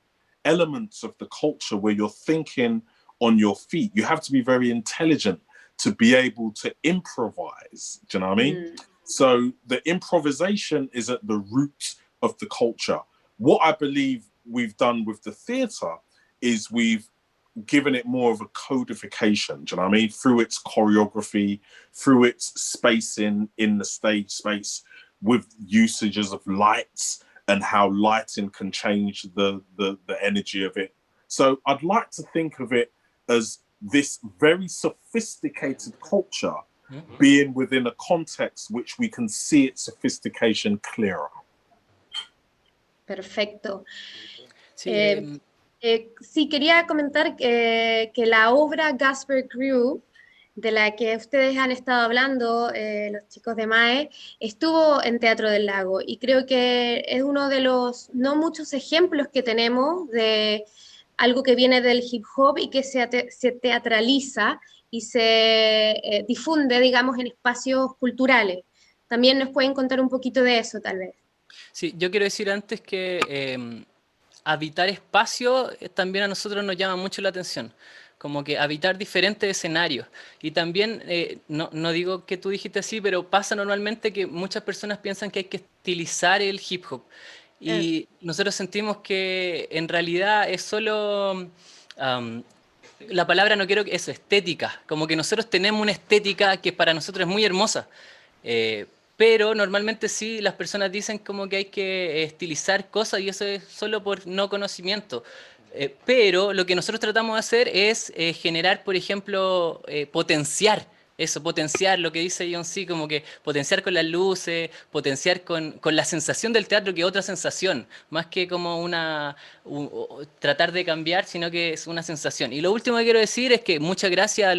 elements of the culture where you're thinking on your feet, you have to be very intelligent to be able to improvise. Do you know what I mean? So the improvisation is at the root of the culture. What I believe we've done with the theatre is we've given it more of a codification, do you know what I mean? Through its choreography, through its spacing in the stage space, with usages of lights and how lighting can change the energy of it. So I'd like to think of it as this very sophisticated culture being within a context which we can see its sophistication clearer. Perfecto. Sí, Sí, quería comentar que la obra Gasper Crew, de la que ustedes han estado hablando, los chicos de MAE, estuvo en Teatro del Lago y creo que es uno de los no muchos ejemplos que tenemos de algo que viene del hip hop y que se teatraliza y se difunde, digamos, en espacios culturales. También nos pueden contar un poquito de eso, tal vez. sí, yo quiero decir antes que habitar espacio también a nosotros nos llama mucho la atención, como que habitar diferentes escenarios. Y también, no digo que tú dijiste así, pero pasa normalmente que muchas personas piensan que hay que estilizar el hip hop. Y nosotros sentimos que en realidad es solo... la palabra no quiero que eso, estética. Como que nosotros tenemos una estética que para nosotros es muy hermosa. Pero normalmente sí, las personas dicen como que hay que estilizar cosas y eso es solo por no conocimiento. Pero lo que nosotros tratamos de hacer es generar, por ejemplo, potenciar eso, potenciar lo que dice John C., como que potenciar con las luces, potenciar con la sensación del teatro, que es otra sensación, más que como tratar de cambiar, sino que es una sensación. Y lo último que quiero decir es que muchas gracias a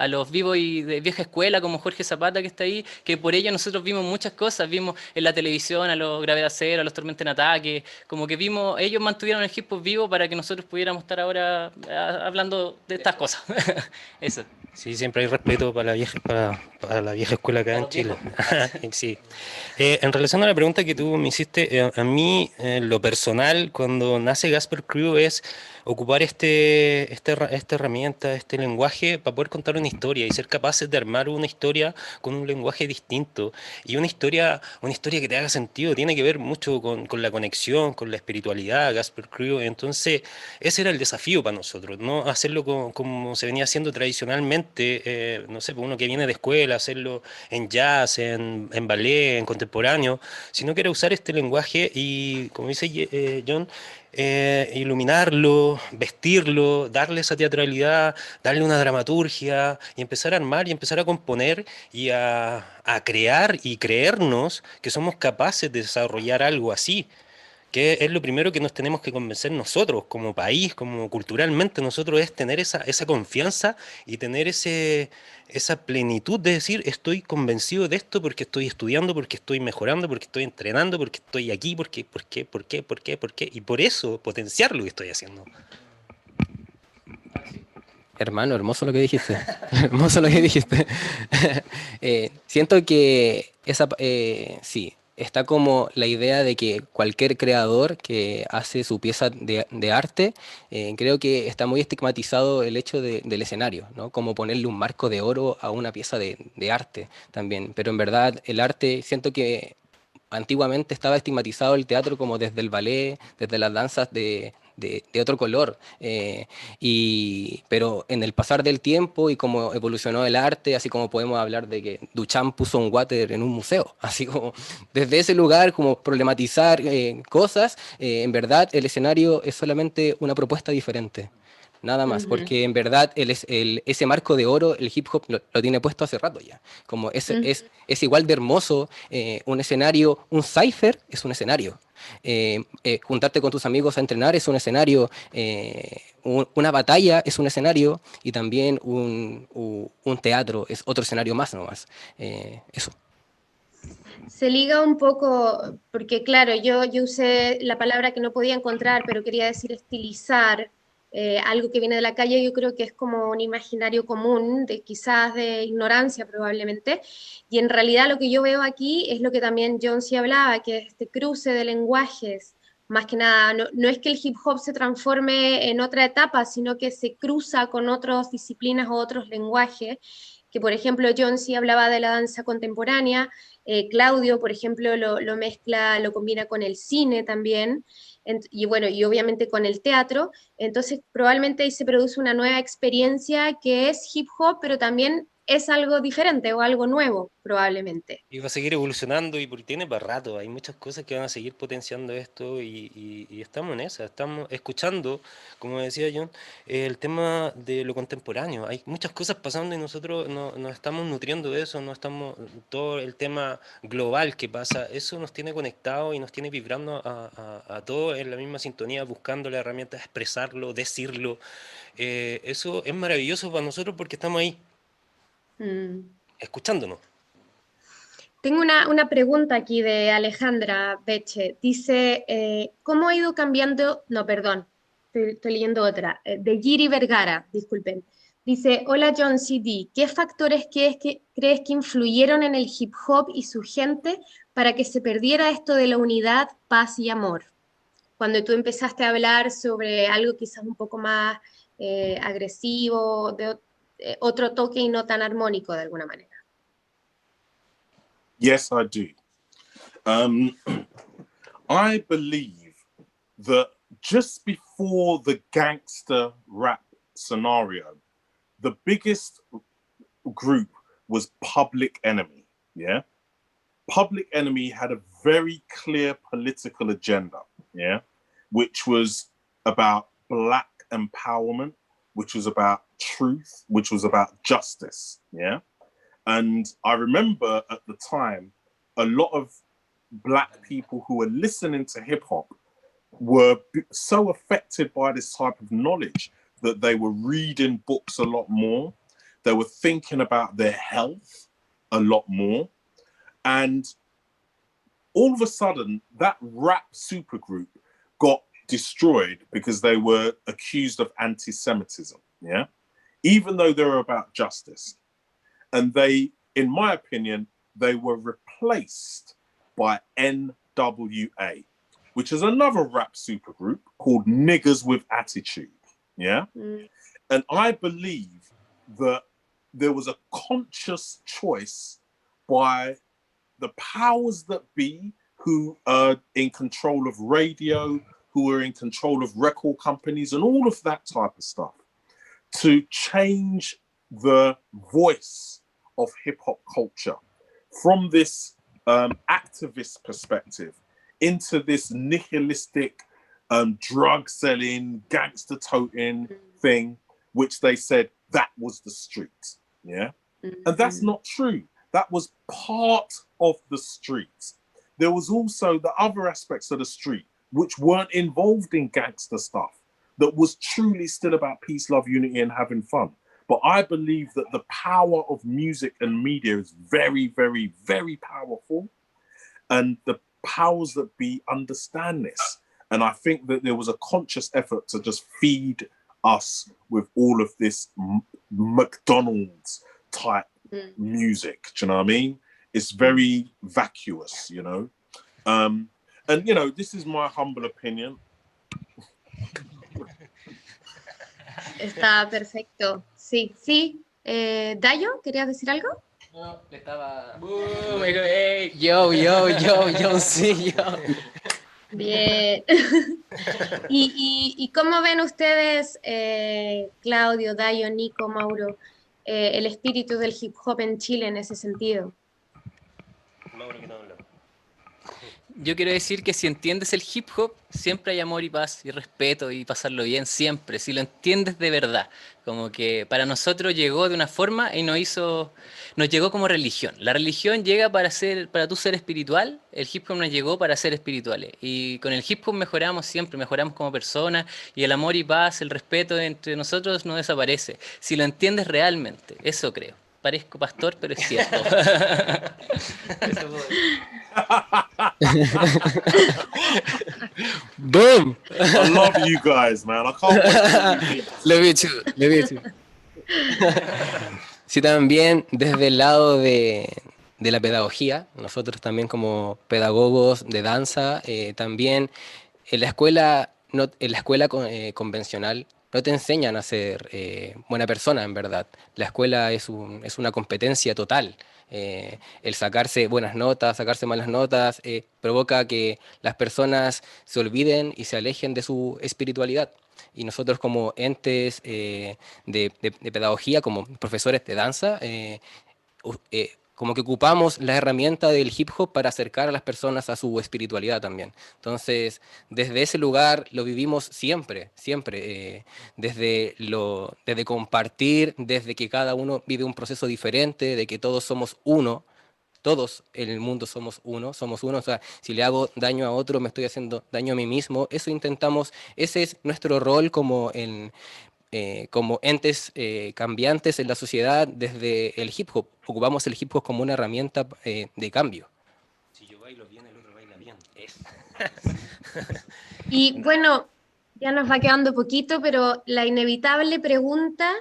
los vivos y de vieja escuela, como Jorge Zapata, que está ahí, que por ello nosotros vimos muchas cosas, vimos en la televisión a los Gravedad Cero, a los Tormenta en Ataque, como que vimos, ellos mantuvieron el hip hop vivo para que nosotros pudiéramos estar ahora hablando de estas cosas. Eso. Sí, siempre hay respeto para la vieja escuela acá en Chile. Sí. En relación a la pregunta que tú me hiciste, a mí, lo personal, cuando nace Gasper Crew es ocupar esta herramienta, este lenguaje para poder contar una historia y ser capaces de armar una historia con un lenguaje distinto y una historia que te haga sentido. Tiene que ver mucho con la conexión, con la espiritualidad, Gasper Crew. Entonces, ese era el desafío para nosotros, no hacerlo como se venía haciendo tradicionalmente, no sé, uno que viene de escuela, hacerlo en jazz, en ballet, en contemporáneo, sino que era usar este lenguaje y, como dice John, iluminarlo, vestirlo, darle esa teatralidad, darle una dramaturgia y empezar a armar y empezar a componer y a crear y creernos que somos capaces de desarrollar algo así, que es lo primero que nos tenemos que convencer nosotros como país, como culturalmente nosotros, es tener esa confianza y tener esa plenitud de decir estoy convencido de esto porque estoy estudiando, porque estoy mejorando, porque estoy entrenando, porque estoy aquí, por qué, y por eso potenciar lo que estoy haciendo. Hermano, hermoso lo que dijiste. Hermoso lo que dijiste. Siento que sí, está como la idea de que cualquier creador que hace su pieza de arte, creo que está muy estigmatizado el hecho del escenario, ¿no? Como ponerle un marco de oro a una pieza de arte también. Pero en verdad el arte, siento que antiguamente estaba estigmatizado el teatro como desde el ballet, desde las danzas de otro color, pero en el pasar del tiempo y como evolucionó el arte, así como podemos hablar de que Duchamp puso un water en un museo, así como desde ese lugar, como problematizar cosas, en verdad el escenario es solamente una propuesta diferente. Nada más, porque en verdad ese marco de oro, el hip hop lo tiene puesto hace rato ya. Como es igual de hermoso un escenario, un cypher es un escenario. Juntarte con tus amigos a entrenar es un escenario, una batalla es un escenario y también un teatro es otro escenario más nomás. Eso. Se liga un poco, porque claro, yo usé la palabra que no podía encontrar, pero quería decir estilizar, algo que viene de la calle. Yo creo que es como un imaginario común, quizás de ignorancia probablemente, y en realidad lo que yo veo aquí es lo que también John sí hablaba, que es este cruce de lenguajes. Más que nada, no es que el hip hop se transforme en otra etapa, sino que se cruza con otras disciplinas o otros lenguajes, que por ejemplo John sí hablaba de la danza contemporánea, Claudio, por ejemplo, lo mezcla, lo combina con el cine también. y bueno, y obviamente con el teatro, entonces probablemente ahí se produce una nueva experiencia que es hip hop, pero también es algo diferente o algo nuevo, probablemente. Y va a seguir evolucionando y porque tiene para rato, hay muchas cosas que van a seguir potenciando esto y estamos en esa, estamos escuchando, como decía John, el tema de lo contemporáneo. Hay muchas cosas pasando y nosotros nos estamos nutriendo de eso, no estamos, todo el tema global que pasa, eso nos tiene conectados y nos tiene vibrando a todos en la misma sintonía, buscando la herramienta de expresarlo, decirlo. Eso es maravilloso para nosotros porque estamos ahí, escuchándonos. Tengo una pregunta aquí de Alejandra Beche. Dice, ¿cómo ha ido cambiando? No, perdón, estoy leyendo otra. De Giri Vergara, disculpen. Dice, hola John CD, ¿qué factores crees que influyeron en el hip hop y su gente para que se perdiera esto de la unidad, paz y amor? Cuando tú empezaste a hablar sobre algo quizás un poco más agresivo, otro toque y no tan armónico de alguna manera. Yes, I do. I believe that just before the gangster rap scenario, the biggest group was Public Enemy, yeah? Public Enemy had a very clear political agenda, yeah? Which was about Black empowerment, which was about truth, which was about justice, yeah? And I remember at the time, a lot of Black people who were listening to hip hop were so affected by this type of knowledge that they were reading books a lot more. They were thinking about their health a lot more. And all of a sudden, that rap supergroup got destroyed because they were accused of anti-Semitism, yeah? Even though they were about justice. And they, in my opinion, they were replaced by NWA, which is another rap supergroup called Niggers with Attitude, yeah? And I believe that there was a conscious choice by the powers that be who are in control of radio, who are in control of record companies and all of that type of stuff to change the voice of hip hop culture from this activist perspective into this nihilistic drug selling, gangster toting thing, which they said that was the street. Yeah. And that's not true. That was part of the street. There was also the other aspects of the street which weren't involved in gangster stuff, that was truly still about peace, love, unity, and having fun. But I believe that the power of music and media is very, very, very powerful. And the powers that be understand this. And I think that there was a conscious effort to just feed us with all of this McDonald's type music. Do you know what I mean? It's very vacuous, you know? And, you know, this is my humble opinion. Está perfecto. Sí, sí. Dayo, ¿querías decir algo? No, le estaba... me dijo, hey, yo, sí, yo. Bien. ¿Y cómo ven ustedes, Claudio, Dayo, Nico, Mauro, el espíritu del hip hop en Chile en ese sentido? Mauro, que no habla. Yo quiero decir que si entiendes el hip hop, siempre hay amor y paz y respeto y pasarlo bien, siempre, si lo entiendes de verdad. Como que para nosotros llegó de una forma y nos llegó como religión. La religión llega para tú ser espiritual, el hip hop nos llegó para ser espirituales. Y con el hip hop mejoramos siempre, mejoramos como personas y el amor y paz, el respeto entre nosotros no desaparece. Si lo entiendes realmente, eso creo. Parezco pastor, pero es cierto. Boom! I love you guys, man. I can't wait to Love you too. Love you too. Sí, también desde el lado de la pedagogía, nosotros también como pedagogos de danza, también en la escuela, convencional no te enseñan a ser buena persona, en verdad. La escuela es una competencia total. El sacarse buenas notas, sacarse malas notas, provoca que las personas se olviden y se alejen de su espiritualidad. Y nosotros como entes de pedagogía, como profesores de danza, como que ocupamos la herramienta del hip hop para acercar a las personas a su espiritualidad también. Entonces, desde ese lugar lo vivimos siempre, siempre, desde compartir, desde que cada uno vive un proceso diferente, de que todos somos uno, todos en el mundo somos uno, o sea, si le hago daño a otro, me estoy haciendo daño a mí mismo, eso intentamos, ese es nuestro rol como entes cambiantes en la sociedad desde el hip hop. Ocupamos el hip hop como una herramienta de cambio. Si yo bailo bien, el otro baila bien. Y bueno, ya nos va quedando poquito, pero la inevitable pregunta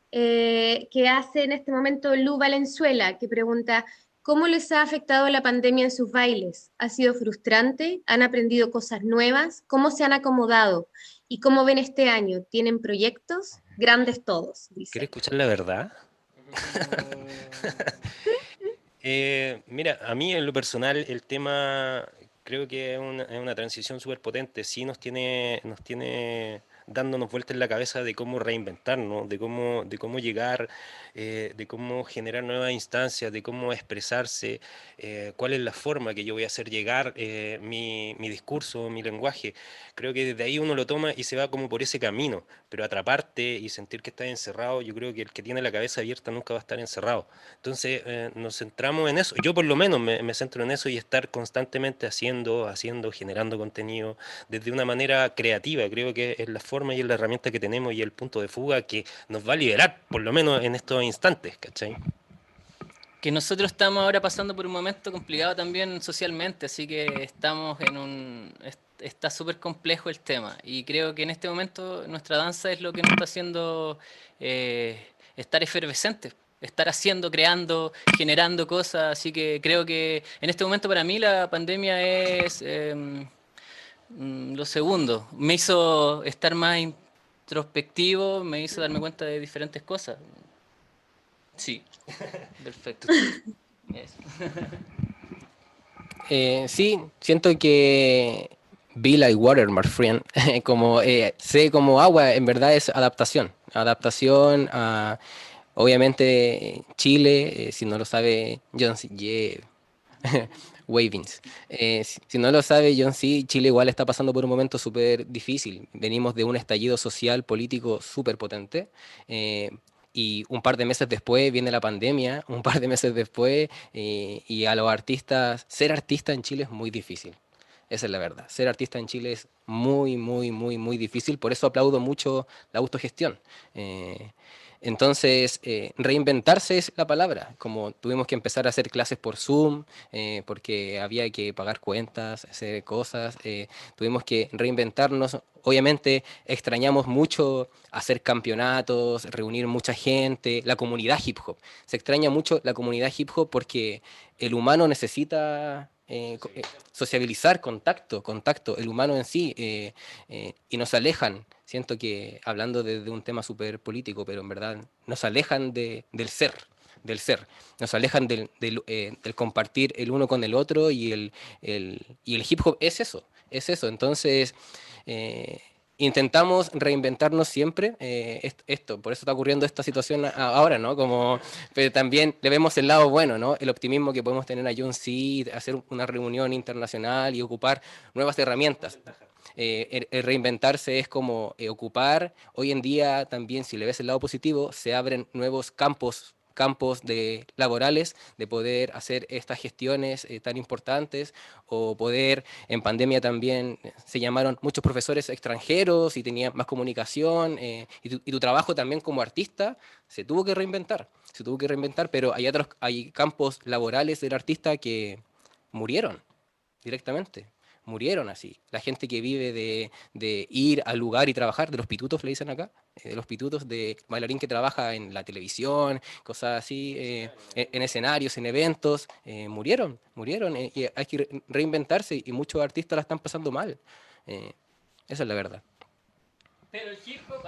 que hace en este momento Lu Valenzuela, que pregunta, ¿cómo les ha afectado la pandemia en sus bailes? ¿Ha sido frustrante? ¿Han aprendido cosas nuevas? ¿Cómo se han acomodado? ¿Y cómo ven este año? ¿Tienen proyectos? Grandes todos, dice. ¿Quieres escuchar la verdad? Mira, a mí en lo personal el tema creo que es una transición súper potente. Sí nos tiene dándonos vueltas en la cabeza de cómo reinventarnos, de cómo llegar, de cómo generar nuevas instancias, de cómo expresarse, cuál es la forma que yo voy a hacer llegar mi discurso, mi lenguaje. Creo que desde ahí uno lo toma y se va como por ese camino, pero atraparte y sentir que estás encerrado, yo creo que el que tiene la cabeza abierta nunca va a estar encerrado. Entonces nos centramos en eso, yo por lo menos me centro en eso y estar constantemente haciendo, generando contenido desde una manera creativa. Creo que es la forma y es la herramienta que tenemos y el punto de fuga que nos va a liberar, por lo menos en estos instantes, ¿cachai? Que nosotros estamos ahora pasando por un momento complicado también socialmente, así que estamos está súper complejo el tema, y creo que en este momento nuestra danza es lo que nos está haciendo estar efervescentes, estar haciendo, creando, generando cosas, así que creo que en este momento para mí la pandemia es lo segundo, me hizo estar más introspectivo, me hizo darme cuenta de diferentes cosas. Sí, perfecto. Sí, siento que be like water, my friend. Como sé como agua, en verdad es adaptación. Adaptación a, obviamente, Chile, si no lo sabe, John C. Yeah. Wavings. Si no lo sabe John C., Chile igual está pasando por un momento súper difícil. Venimos de un estallido social, político súper potente. Y un par de meses después viene la pandemia, un par de meses después, y a los artistas, ser artista en Chile es muy difícil. Esa es la verdad. Ser artista en Chile es muy, muy, muy, muy difícil. Por eso aplaudo mucho la autogestión. Entonces, reinventarse es la palabra. Como tuvimos que empezar a hacer clases por Zoom, porque había que pagar cuentas, hacer cosas, tuvimos que reinventarnos. Obviamente extrañamos mucho hacer campeonatos, reunir mucha gente, la comunidad hip hop. Se extraña mucho la comunidad hip hop porque el humano necesita sociabilizar, contacto, el humano en sí, y nos alejan. Siento que, hablando de un tema súper político, pero en verdad nos alejan del ser, nos alejan del compartir el uno con el otro, y el hip hop es eso. Entonces, intentamos reinventarnos siempre, por eso está ocurriendo esta situación ahora, ¿no? Pero también le vemos el lado bueno, ¿no? El optimismo que podemos tener a John C., hacer una reunión internacional y ocupar nuevas herramientas. El reinventarse es como ocupar, hoy en día también, si le ves el lado positivo, se abren nuevos campos laborales, de poder hacer estas gestiones tan importantes, o poder, en pandemia también se llamaron muchos profesores extranjeros y tenían más comunicación, y tu trabajo también como artista se tuvo que reinventar, pero hay campos laborales del artista que murieron directamente. Murieron así. La gente que vive de ir al lugar y trabajar, de los pitutos le dicen acá, de los pitutos, de bailarín que trabaja en la televisión, cosas así, en escenarios, en eventos, murieron. Y hay que reinventarse, y muchos artistas la están pasando mal. Esa es la verdad. Pero el hip hop...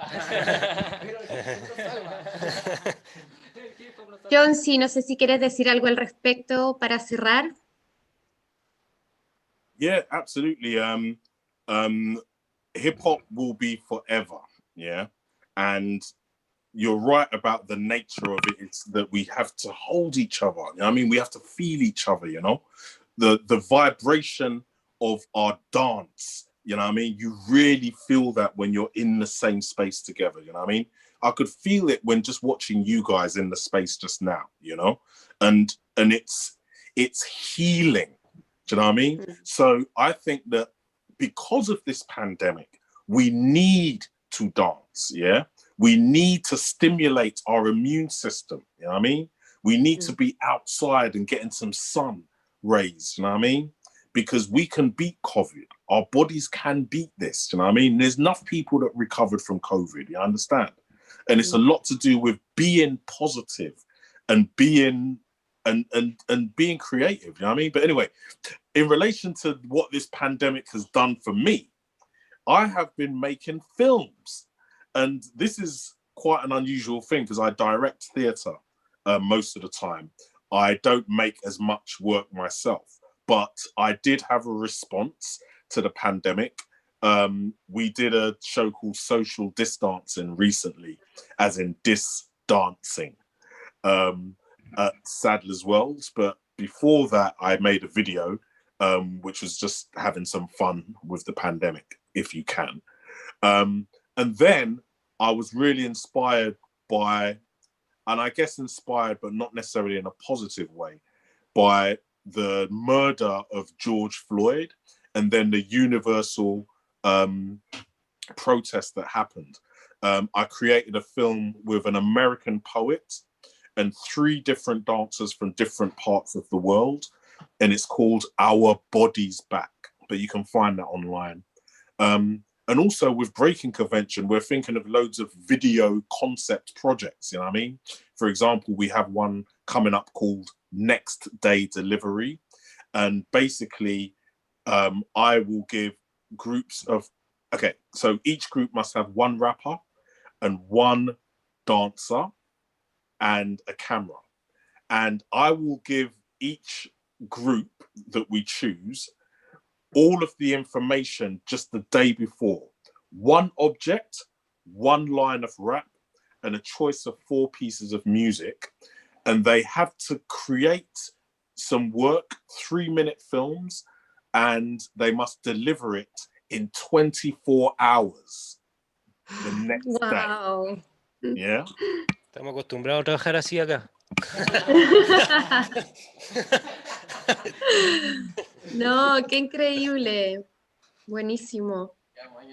John, sí, no sé si quieres decir algo al respecto para cerrar. Yeah, absolutely. Hip hop will be forever. Yeah, and you're right about the nature of it. It's that we have to hold each other. You know what I mean, we have to feel each other. You know, the vibration of our dance. You know what I mean? You really feel that when you're in the same space together. You know what I mean? I could feel it when just watching you guys in the space just now. You know, and it's healing. Do you know what I mean? So I think that because of this pandemic, we need to dance, yeah? We need to stimulate our immune system, you know what I mean? We need to be outside and getting some sun rays, you know what I mean? Because we can beat COVID. Our bodies can beat this, you know what I mean? There's enough people that recovered from COVID, you understand? And it's a lot to do with being positive and being and being creative, you know what I mean? But anyway, in relation to what this pandemic has done for me, I have been making films. And this is quite an unusual thing because I direct theatre most of the time. I don't make as much work myself, but I did have a response to the pandemic. We did a show called Social Distancing recently, as in dis-dancing. At Sadler's Wells, but before that I made a video which was just having some fun with the pandemic, if you can. And then I was really inspired by, and I guess inspired, but not necessarily in a positive way, by the murder of George Floyd and then the universal protest that happened. I created a film with an American poet and 3 different dancers from different parts of the world. And it's called Our Bodies Back, but you can find that online. And also with Breaking Convention, we're thinking of loads of video concept projects, you know what I mean? For example, we have one coming up called Next Day Delivery. And basically, I will give groups of, okay, so each group must have 1 rapper and 1 dancer and a camera. And I will give each group that we choose all of the information just the day before. 1 object, 1 line of rap, and a choice of 4 pieces of music. And they have to create some work, 3-minute films, and they must deliver it in 24 hours the next Wow. day. Yeah. Estamos acostumbrados a trabajar así acá. No, qué increíble. Buenísimo.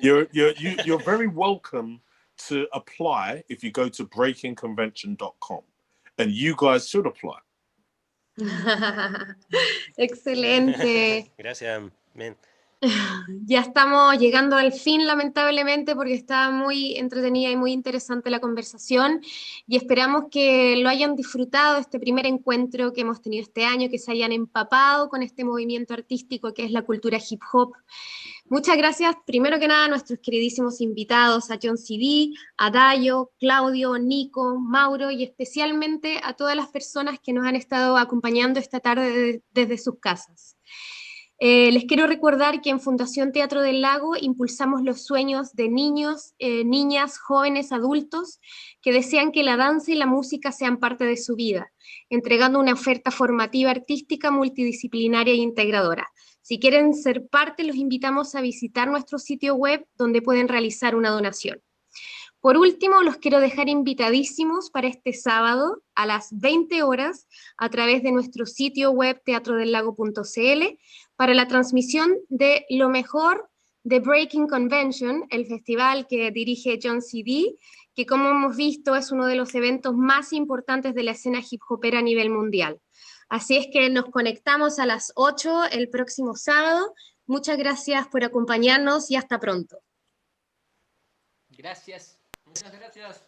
You're very welcome to apply if you go to breakingconvention.com, and you guys should apply. Excelente. Gracias, men. Ya estamos llegando al fin, lamentablemente, porque estaba muy entretenida y muy interesante la conversación y esperamos que lo hayan disfrutado, este primer encuentro que hemos tenido este año, que se hayan empapado con este movimiento artístico que es la cultura hip hop. Muchas gracias, primero que nada, a nuestros queridísimos invitados, a John CD, a Dayo, Claudio, Nico, Mauro y especialmente a todas las personas que nos han estado acompañando esta tarde desde sus casas. Les quiero recordar que en Fundación Teatro del Lago impulsamos los sueños de niños, niñas, jóvenes, adultos que desean que la danza y la música sean parte de su vida, entregando una oferta formativa artística multidisciplinaria e integradora. Si quieren ser parte, los invitamos a visitar nuestro sitio web donde pueden realizar una donación. Por último, los quiero dejar invitadísimos para este sábado a las 20 horas a través de nuestro sitio web teatrodellago.cl para la transmisión de lo mejor de Breaking Convention, el festival que dirige John CD, que como hemos visto es uno de los eventos más importantes de la escena hip hopera a nivel mundial. Así es que nos conectamos a las 8 el próximo sábado. Muchas gracias por acompañarnos y hasta pronto. Gracias. Muchas gracias.